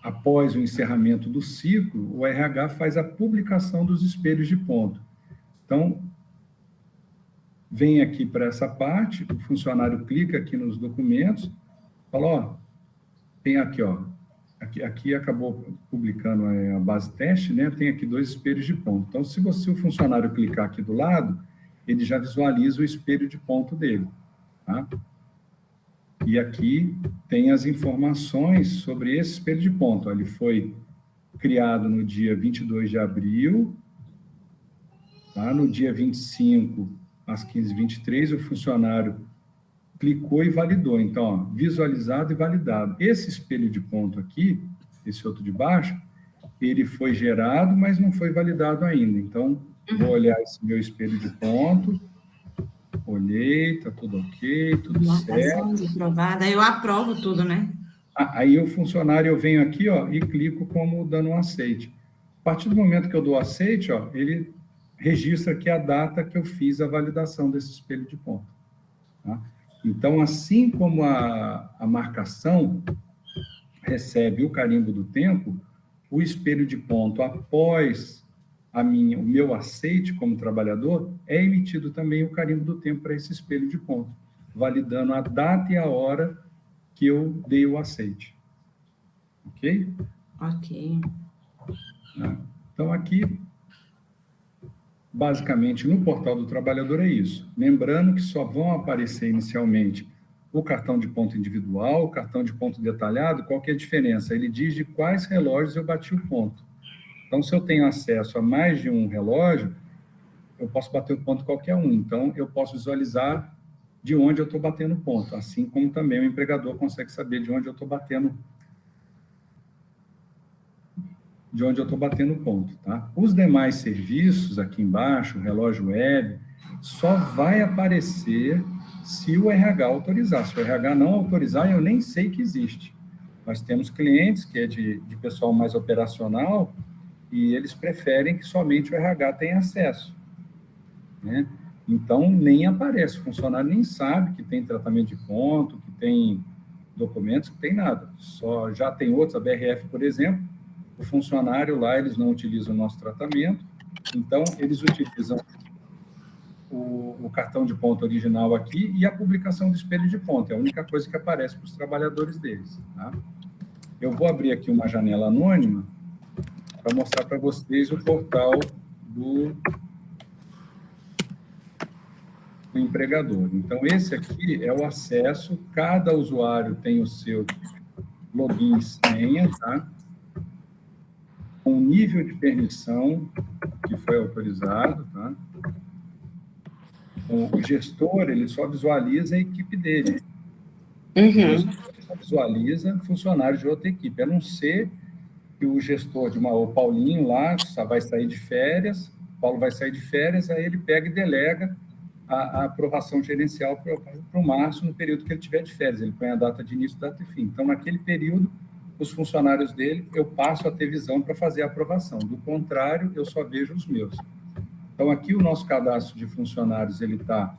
após o encerramento do ciclo, o RH faz a publicação dos espelhos de ponto. Então, vem aqui para essa parte, o funcionário clica aqui nos documentos, fala, ó, tem aqui, ó, aqui acabou publicando a base teste, né? Tem aqui 2 espelhos de ponto. Então, se o funcionário clicar aqui do lado, ele já visualiza o espelho de ponto dele, tá? E aqui tem as informações sobre esse espelho de ponto. Ele foi criado no dia 22 de abril, tá? No dia 25, às 15h23, o funcionário clicou e validou. Então, ó, visualizado e validado. Esse espelho de ponto aqui, esse outro de baixo, ele foi gerado, mas não foi validado ainda. Então, vou olhar esse meu espelho de ponto. Olhei, tá tudo ok, tudo certo. Aprovada. Eu aprovo tudo, né? Aí o funcionário, eu venho aqui, ó, e clico como dando um aceite. A partir do momento que eu dou aceite, ó, ele registra aqui a data que eu fiz a validação desse espelho de ponto. Tá? Então, assim como a marcação recebe o carimbo do tempo, o espelho de ponto, após o meu aceite como trabalhador, é emitido também o carimbo do tempo para esse espelho de ponto, validando a data e a hora que eu dei o aceite. Ok? Ok. Então, aqui, basicamente, no portal do trabalhador é isso. Lembrando que só vão aparecer inicialmente o cartão de ponto individual, o cartão de ponto detalhado. Qual que é a diferença? Ele diz de quais relógios eu bati o ponto. Então, se eu tenho acesso a mais de um relógio, eu posso bater o ponto qualquer um. Então, eu posso visualizar de onde eu estou batendo o ponto, assim como também o empregador consegue saber de onde eu estou batendo o ponto, tá? Os demais serviços, aqui embaixo, o relógio web, só vai aparecer se o RH autorizar. Se o RH não autorizar, eu nem sei que existe. Nós temos clientes que é de pessoal mais operacional e eles preferem que somente o RH tenha acesso, né? Então, nem aparece. O funcionário nem sabe que tem tratamento de ponto, que tem documentos, que tem nada. Só já tem outros, a BRF, por exemplo, o funcionário lá, eles não utilizam o nosso tratamento, então, eles utilizam o cartão de ponto original aqui e a publicação do espelho de ponto. É a única coisa que aparece para os trabalhadores deles, tá? Eu vou abrir aqui uma janela anônima para mostrar para vocês o portal do empregador. Então, esse aqui é o acesso, cada usuário tem o seu login e senha, tá? Com nível de permissão que foi autorizado, tá? O gestor, ele só visualiza a equipe dele. O gestor só visualiza funcionários de outra equipe, a não ser que o gestor o Paulinho lá vai sair de férias, o Paulo vai sair de férias, aí ele pega e delega a aprovação gerencial para o Márcio no período que ele tiver de férias. Ele põe a data de início, data e fim. Então, naquele período, os funcionários dele, eu passo a ter visão para fazer a aprovação. Do contrário, eu só vejo os meus. Então, aqui o nosso cadastro de funcionários, ele está,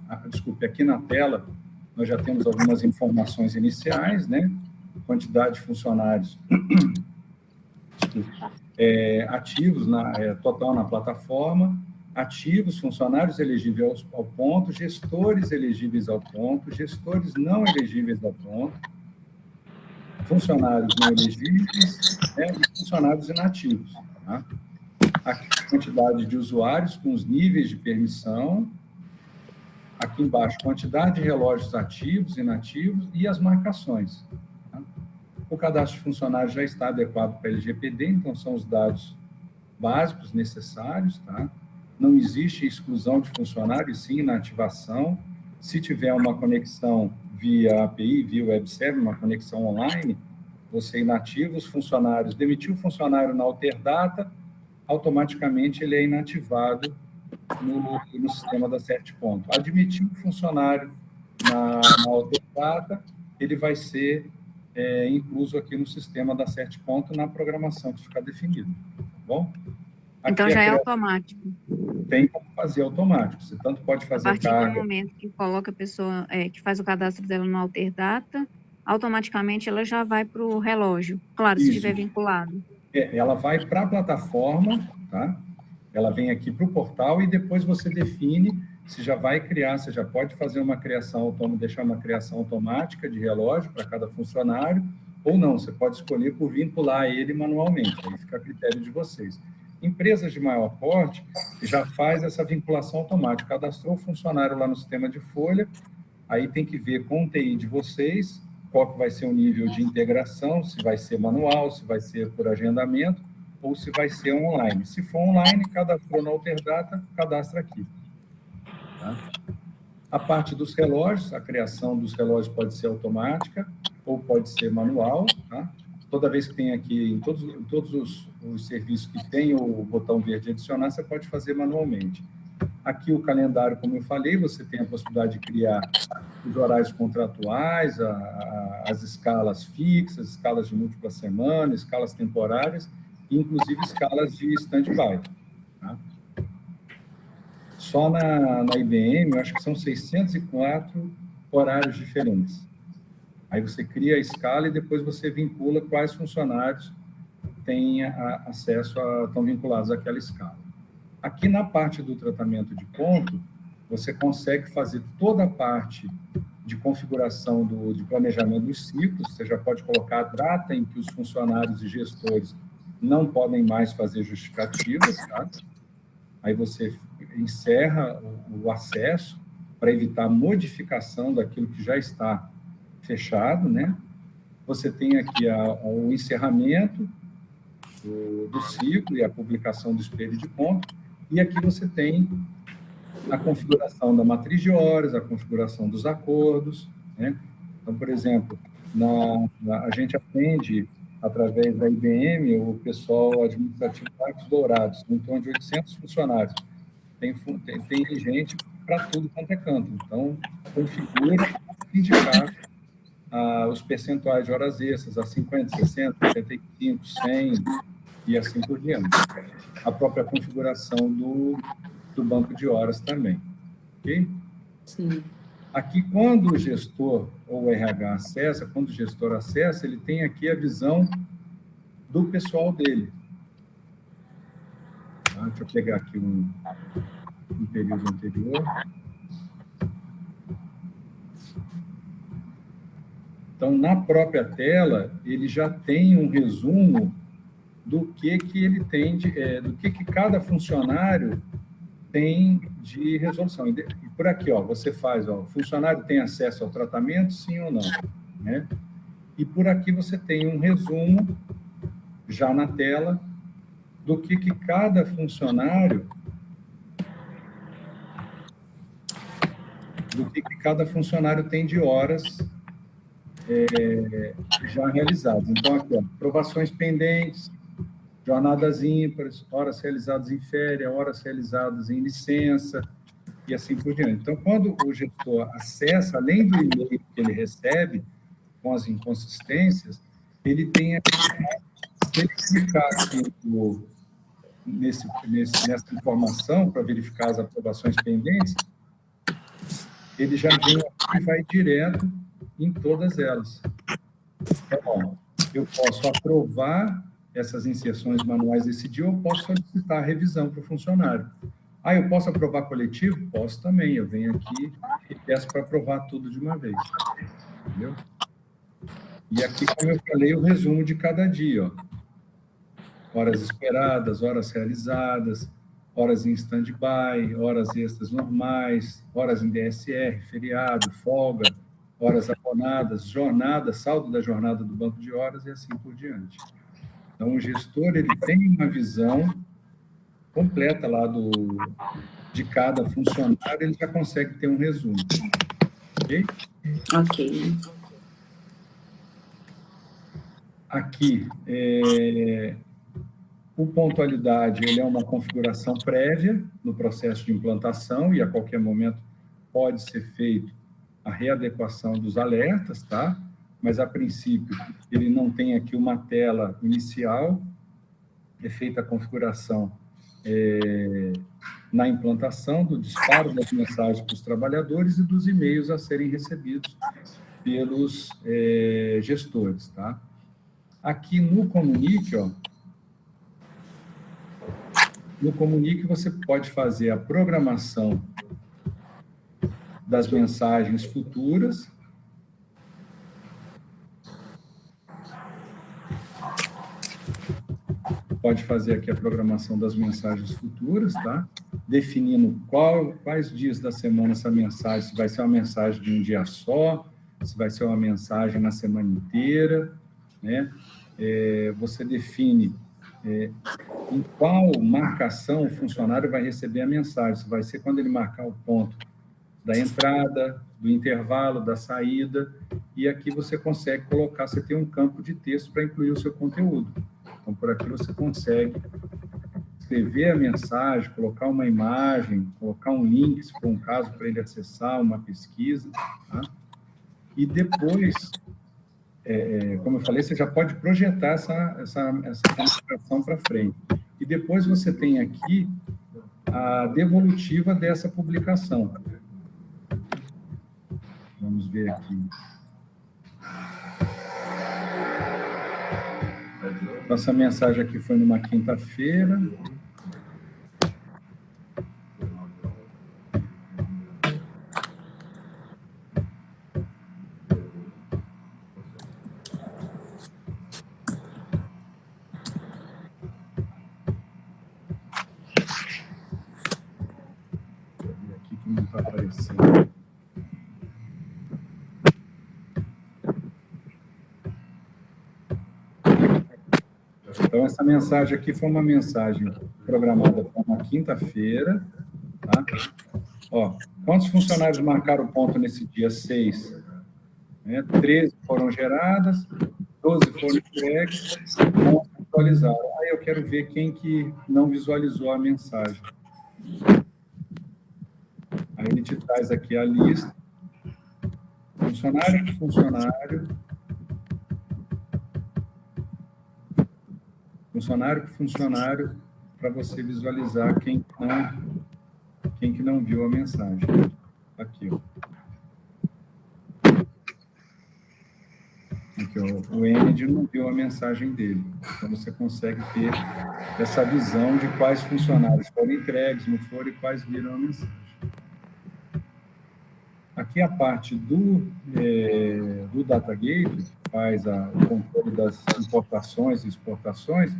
aqui na tela, nós já temos algumas informações iniciais, né? Quantidade de funcionários ativos, total na plataforma, ativos, funcionários elegíveis ao ponto, gestores elegíveis ao ponto, gestores não elegíveis ao ponto, funcionários não elegíveis, né, e funcionários inativos. Tá? Aqui a quantidade de usuários com os níveis de permissão, aqui embaixo quantidade de relógios ativos, inativos e as marcações. Tá? O cadastro de funcionários já está adequado para a LGPD, então são os dados básicos necessários, tá? Não existe exclusão de funcionário, sim na ativação. Se tiver uma conexão via API, via web server, uma conexão online, você inativa os funcionários, demitiu o funcionário na Alterdata, automaticamente ele é inativado no sistema da CertPonto. Admitiu o funcionário na Alterdata, ele vai ser incluso aqui no sistema da CertPonto, na programação que ficar definido, tá bom? Aqui Então já é automático. Tem como fazer automático. Você tanto pode A fazer partir carga... do momento que coloca a pessoa, que faz o cadastro dela no Alterdata, automaticamente ela já vai para o relógio. Claro, se estiver vinculado. Ela vai para a plataforma, tá? Ela vem aqui para o portal e depois você define se já vai criar, você já pode fazer uma criação autônoma, deixar uma criação automática de relógio para cada funcionário, ou não, você pode escolher por vincular ele manualmente, aí fica a critério de vocês. Empresas de maior porte já faz essa vinculação automática, cadastrou o funcionário lá no sistema de folha, aí tem que ver com o TI de vocês, qual que vai ser o nível de integração, se vai ser manual, se vai ser por agendamento, ou se vai ser online. Se for online, cadastrou na Alterdata, cadastra aqui. Tá? A parte dos relógios, a criação dos relógios pode ser automática ou pode ser manual. Tá? Toda vez que tem aqui, em todos os serviços que tem o botão verde adicionar, você pode fazer manualmente. Aqui o calendário, como eu falei, você tem a possibilidade de criar os horários contratuais, as escalas fixas, escalas de múltipla semana, escalas temporárias, e inclusive escalas de stand-by. Tá? Só na IBM, eu acho que são 604 horários diferentes. Aí você cria a escala e depois você vincula quais funcionários têm acesso estão vinculados àquela escala. Aqui na parte do tratamento de ponto, você consegue fazer toda a parte de configuração de planejamento dos ciclos, você já pode colocar a data em que os funcionários e gestores não podem mais fazer justificativas, tá? Aí você encerra o acesso para evitar a modificação daquilo que já está fechado, né? Você tem aqui o encerramento do ciclo e a publicação do espelho de ponto, e aqui você tem a configuração da matriz de horas, a configuração dos acordos, né? Então, por exemplo, a gente atende, através da IBM, o pessoal administrativo de Arcos Dourados, em torno de 800 funcionários. Tem gente para tudo quanto é canto. Então, configura, indicar os percentuais de horas extras, a 50, 60, 75, 100 e assim por diante. A própria configuração do banco de horas também. Ok? Sim. Aqui, quando o gestor ou o RH acessa, quando o gestor acessa, ele tem aqui a visão do pessoal dele. Tá? Deixa eu pegar aqui um período anterior. Então, na própria tela, ele já tem um resumo do que ele tem, do que cada funcionário tem de resolução. E por aqui, ó, você faz, ó, o funcionário tem acesso ao tratamento, sim ou não, né? E por aqui você tem um resumo, já na tela, do que cada funcionário tem de horas já realizadas. Então, aqui, ó, aprovações pendentes, jornadas ímpares, horas realizadas em férias, horas realizadas em licença, e assim por diante. Então, quando o gestor acessa, além do e-mail que ele recebe, com as inconsistências, ele tem aqui, se ele clicar aqui nessa informação para verificar as aprovações pendentes, ele já vem aqui e vai direto em todas elas. Então, ó, eu posso aprovar essas inserções manuais desse dia, eu posso solicitar a revisão para o funcionário. Eu posso aprovar coletivo? Posso também. Eu venho aqui e peço para aprovar tudo de uma vez. Entendeu? E aqui, como eu falei, o resumo de cada dia. Ó. Horas esperadas, horas realizadas, horas em stand-by, horas extras normais, horas em DSR, feriado, folga, horas abonadas, jornada, saldo da jornada do banco de horas e assim por diante. Então, o gestor ele tem uma visão completa lá de cada funcionário, ele já consegue ter um resumo. Ok? Ok. Aqui, o pontualidade ele é uma configuração prévia no processo de implantação e a qualquer momento pode ser feito a readequação dos alertas, tá? mas a princípio ele não tem aqui uma tela inicial, é feita a configuração na implantação do disparo das mensagens para os trabalhadores e dos e-mails a serem recebidos pelos gestores, tá? Aqui no Comunique, ó, no Comunique você pode fazer a programação das mensagens futuras. Pode fazer aqui a programação das mensagens futuras, tá? Definindo quais dias da semana essa mensagem, se vai ser uma mensagem de um dia só, se vai ser uma mensagem na semana inteira, né? Você define em qual marcação o funcionário vai receber a mensagem, se vai ser quando ele marcar o ponto da entrada, do intervalo, da saída, e aqui você consegue colocar, você tem um campo de texto para incluir o seu conteúdo. Então, por aqui você consegue escrever a mensagem, colocar uma imagem, colocar um link, se for um caso, para ele acessar uma pesquisa, tá? E depois, como eu falei, você já pode projetar essa comunicação para frente. E depois você tem aqui a devolutiva dessa publicação. Vamos ver aqui. Nossa mensagem aqui foi numa quinta-feira. Aqui que não está aparecendo. Então, essa mensagem aqui foi uma mensagem programada para uma quinta-feira, tá? Ó, quantos funcionários marcaram o ponto nesse dia? 6. 13 foram geradas, 12 foram entregues, 11 visualizaram. Aí eu quero ver quem que não visualizou a mensagem. Aí ele te traz aqui a lista, funcionário por funcionário, para você visualizar quem que não viu a mensagem. Aqui, ó. Aqui, ó, o Ened não viu a mensagem dele. Então, você consegue ter essa visão de quais funcionários foram entregues, não foram, e quais viram a mensagem. Aqui a parte do DataGate, faz o controle das importações e exportações.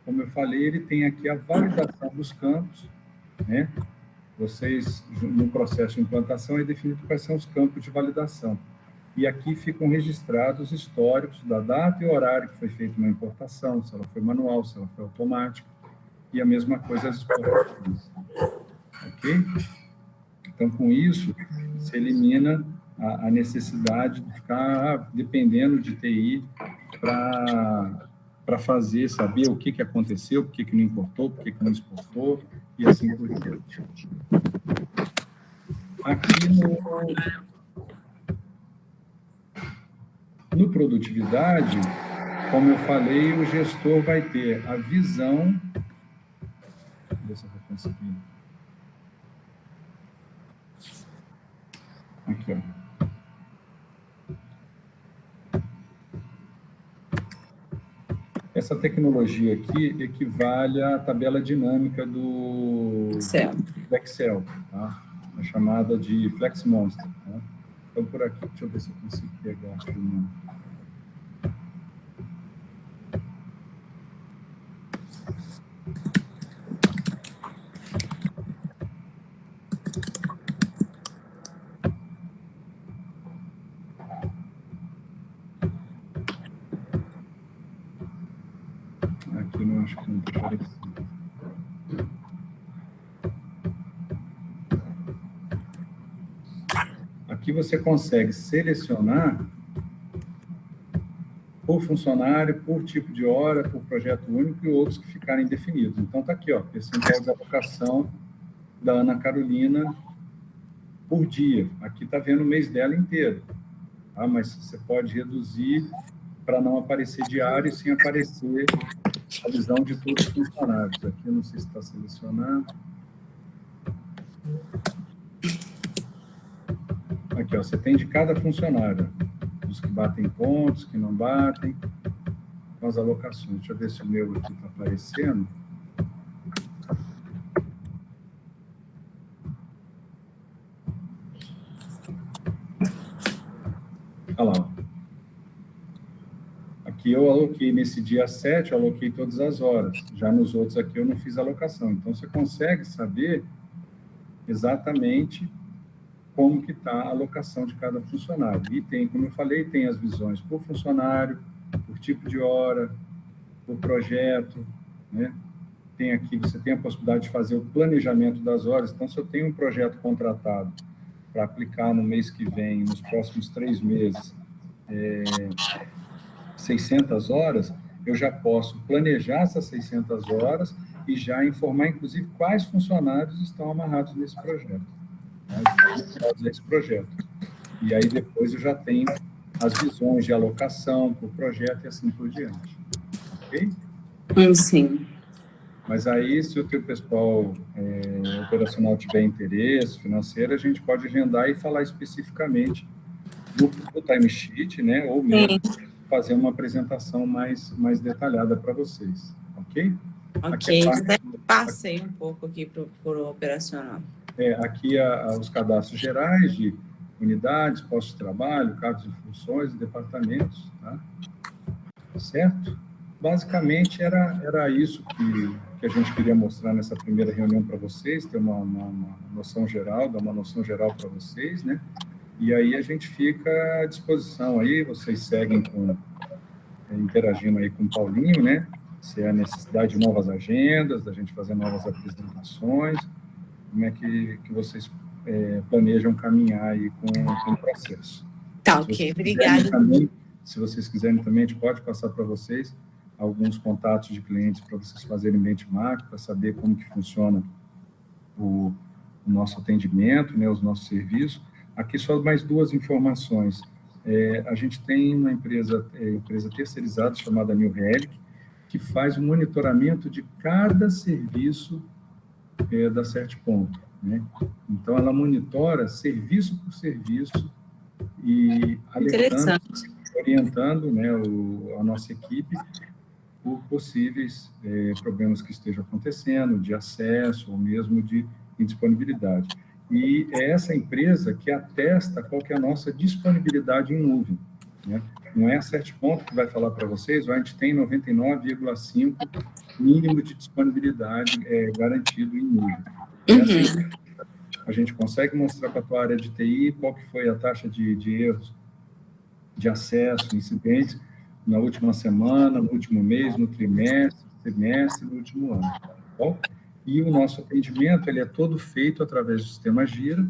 Como eu falei, ele tem aqui a validação dos campos, né? Vocês, no processo de implantação, é definido quais são os campos de validação. E aqui ficam registrados históricos da data e horário que foi feita uma importação, se ela foi manual, se ela foi automática, e a mesma coisa as exportações. Ok? Então, com isso, se elimina a necessidade de ficar dependendo de TI para fazer, saber o que aconteceu, por que não importou, por que não exportou, e assim por diante. Aqui no Produtividade, como eu falei, o gestor vai ter a visão... Deixa eu ver se eu vou conseguir... Aqui, ó. Essa tecnologia aqui equivale à tabela dinâmica do Excel, tá? A chamada de Flex Monster. Tá? Então, por aqui, deixa eu ver se eu consigo pegar aqui uma... Aqui não acho que não está aparecendo. Aqui você consegue selecionar por funcionário, por tipo de hora, por projeto único e outros que ficarem definidos. Então, está aqui, ó, percentual de alocação da Ana Carolina por dia. Aqui está vendo o mês dela inteiro. tá? Mas você pode reduzir para não aparecer diário, sem aparecer a visão de todos os funcionários. Aqui eu não sei se está selecionado. Aqui, ó, você tem de cada funcionário, os que batem pontos, que não batem, com as alocações. Deixa eu ver se o meu aqui está aparecendo. Olha lá. Aqui eu aloquei nesse dia 7, eu aloquei todas as horas. Já nos outros aqui eu não fiz alocação. Então, você consegue saber exatamente como que está a alocação de cada funcionário. E tem, como eu falei, tem as visões por funcionário, por tipo de hora, por projeto, né? Tem aqui, você tem a possibilidade de fazer o planejamento das horas. Então, se eu tenho um projeto contratado para aplicar no mês que vem, nos próximos 3 meses, 600 horas, eu já posso planejar essas 600 horas e já informar, inclusive, quais funcionários estão amarrados nesse projeto. Esse projeto. E aí, depois, eu já tenho as visões de alocação por projeto e assim por diante. Ok? Sim. Mas aí, se o teu pessoal operacional tiver interesse financeiro, a gente pode agendar e falar especificamente do timesheet, né? Ou mesmo fazer uma apresentação mais detalhada para vocês, ok? Ok, até passei um pouco aqui para o operacional. Aqui os cadastros gerais de unidades, postos de trabalho, cargos e funções e departamentos, tá? Certo? Basicamente, era isso que a gente queria mostrar nessa primeira reunião para vocês, ter uma noção geral, dar uma noção geral para vocês, né? E aí a gente fica à disposição aí, vocês seguem interagindo aí com o Paulinho, né? Se há necessidade de novas agendas, da gente fazer novas apresentações, como é que vocês planejam caminhar aí com o processo. Tá, ok, obrigada. Se vocês quiserem também, a gente pode passar para vocês alguns contatos de clientes para vocês fazerem benchmark, para saber como que funciona o nosso atendimento, né, os nossos serviços. Aqui só mais 2 informações. A gente tem uma empresa terceirizada chamada New Relic, que faz o monitoramento de cada serviço da CertPonto, né? Então, ela monitora serviço por serviço e orientando, né, a nossa equipe por possíveis problemas que estejam acontecendo, de acesso ou mesmo de indisponibilidade. E é essa empresa que atesta qual que é a nossa disponibilidade em nuvem, né? Não é a CertPonto que vai falar para vocês, a gente tem 99,5% mínimo de disponibilidade garantido em nuvem. A gente consegue mostrar para a tua área de TI qual que foi a taxa de erros, de acesso, incidentes, na última semana, no último mês, no trimestre, semestre, no último ano. Tá bom? E o nosso atendimento, ele é todo feito através do sistema Gira,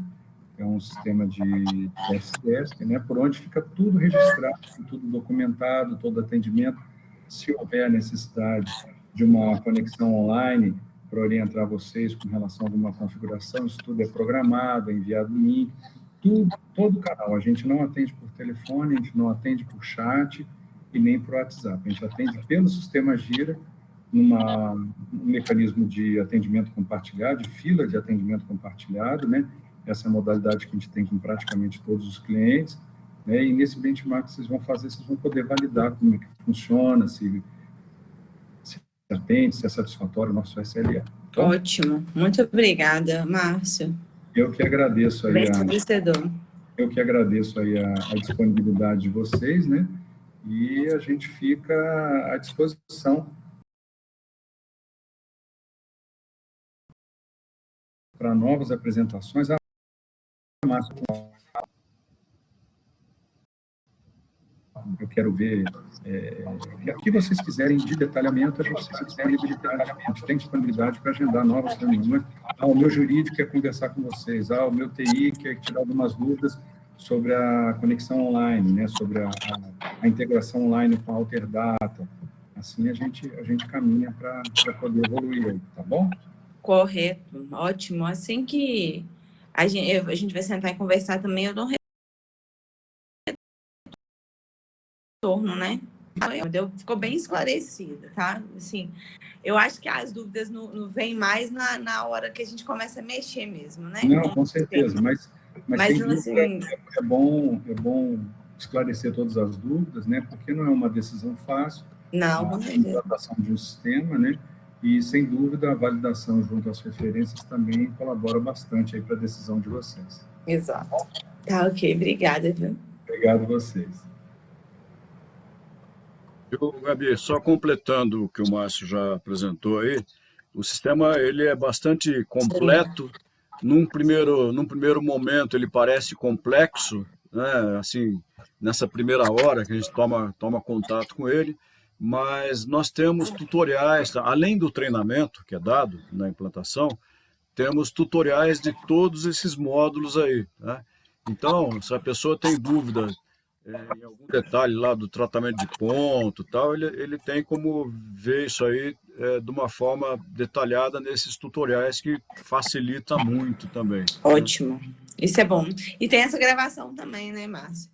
é um sistema de SS, né, por onde fica tudo registrado, tudo documentado, todo atendimento. Se houver necessidade de uma conexão online para orientar vocês com relação a alguma configuração, isso tudo é programado, é enviado link, todo o canal. A gente não atende por telefone, a gente não atende por chat e nem por WhatsApp. A gente atende pelo sistema Gira, um mecanismo de atendimento compartilhado, de fila de atendimento compartilhado, né? Essa é a modalidade que a gente tem com praticamente todos os clientes, né? E nesse benchmark que vocês vão fazer, vocês vão poder validar como é que funciona, se atende, se é satisfatório o nosso SLA. Então, ótimo, muito obrigada, Márcio. Eu que agradeço aí a disponibilidade de vocês, né? E a gente fica à disposição para novas apresentações. Eu quero ver o que vocês quiserem de detalhamento, a gente tem disponibilidade para agendar novas reuniões. O meu jurídico quer conversar com vocês, o meu TI quer tirar algumas dúvidas sobre a conexão online, né, sobre a integração online com a Alterdata. Assim a gente caminha para poder evoluir aí, tá bom? Correto, ótimo. Assim que a gente vai sentar e conversar também, eu dou retorno, né? Ficou bem esclarecida, tá? Assim, eu acho que as dúvidas não vêm mais na hora que a gente começa a mexer mesmo, né? Não, com certeza, mas sem dúvida assim, é bom esclarecer todas as dúvidas, né? Porque não é uma decisão fácil, não, a implantação de um sistema, né? E, sem dúvida, a validação junto às referências também colabora bastante aí para a decisão de vocês. Exato. Tá, ok. Obrigada, viu? Obrigado a vocês. Gabi, só completando o que o Márcio já apresentou aí, o sistema ele é bastante completo. Num primeiro momento ele parece complexo, né? Assim, nessa primeira hora que a gente toma contato com ele, mas nós temos tutoriais, além do treinamento que é dado na implantação, temos tutoriais de todos esses módulos aí, né? Então, se a pessoa tem dúvida em algum detalhe lá do tratamento de ponto e tal, ele tem como ver isso aí de uma forma detalhada nesses tutoriais que facilita muito também. Ótimo. Isso é bom. E tem essa gravação também, né, Márcio?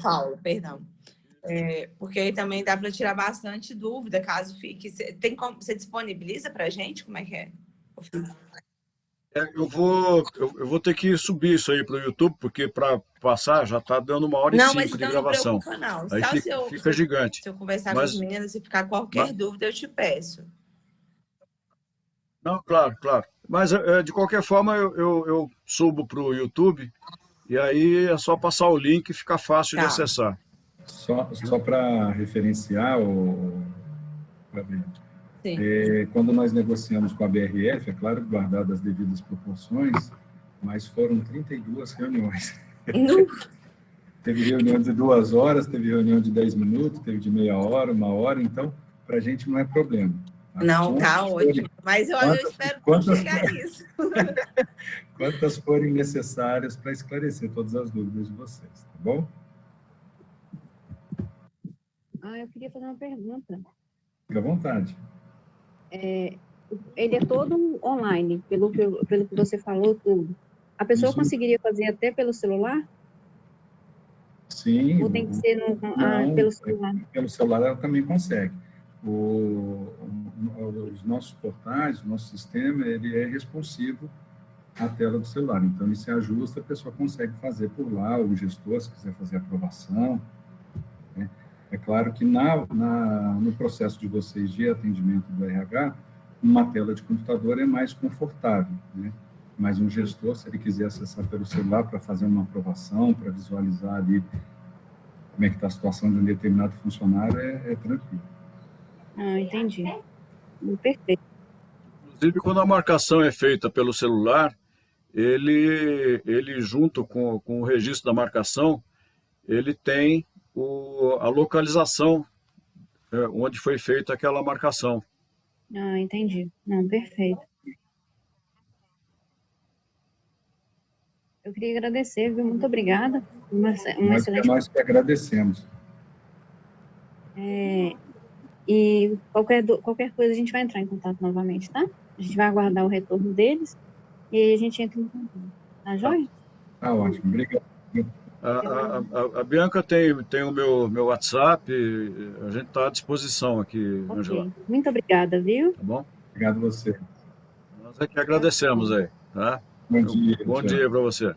Paulo, perdão. Porque aí também dá para tirar bastante dúvida, caso fique. Você disponibiliza para a gente? Como é que é? Eu vou ter que subir isso aí para o YouTube, porque para passar já está dando 1h05 de gravação. Não, mas não me preocupa, não. Aí fica gigante. Se eu conversar com as meninas e ficar qualquer dúvida, eu te peço. Não, claro. Mas, de qualquer forma, eu subo para o YouTube e aí é só passar o link e fica fácil de acessar. Só para referenciar, quando nós negociamos com a BRF, é claro, guardadas as devidas proporções, mas foram 32 reuniões. Teve reunião de 2 horas, teve reunião de 10 minutos, teve de meia hora, 1 hora, então, para a gente não é problema. Tá? Não, tá ótimo. Mas eu espero não chegar nisso. Quantas forem necessárias para esclarecer todas as dúvidas de vocês, tá bom? Eu queria fazer uma pergunta. Fique à vontade. Ele é todo online, pelo que você falou tudo. A pessoa conseguiria fazer até pelo celular? Sim. Ou tem que ser pelo celular? Pelo celular ela também consegue. Os nossos portais, o nosso sistema, ele é responsivo à tela do celular. Então, ele se ajusta, a pessoa consegue fazer por lá, o gestor, se quiser fazer aprovação. Né? É claro que no processo de vocês de atendimento do RH, uma tela de computador é mais confortável, né? Mas um gestor, se ele quiser acessar pelo celular para fazer uma aprovação, para visualizar ali como é que está a situação de um determinado funcionário, é tranquilo. Entendi. Perfeito. Inclusive, quando a marcação é feita pelo celular, ele junto com o registro da marcação, ele tem a localização onde foi feita aquela marcação. Entendi. Não, perfeito. Eu queria agradecer, viu? Muito obrigada. Nós que agradecemos. E qualquer coisa a gente vai entrar em contato novamente, tá? A gente vai aguardar o retorno deles e aí a gente entra em contato. Tá joia? Tá ótimo, obrigado. A Bianca tem o meu WhatsApp, a gente está à disposição aqui, Angela. Muito obrigada, viu? Tá bom? Obrigado a você. Nós é que agradecemos aí, tá? Bom dia. Bom dia para você.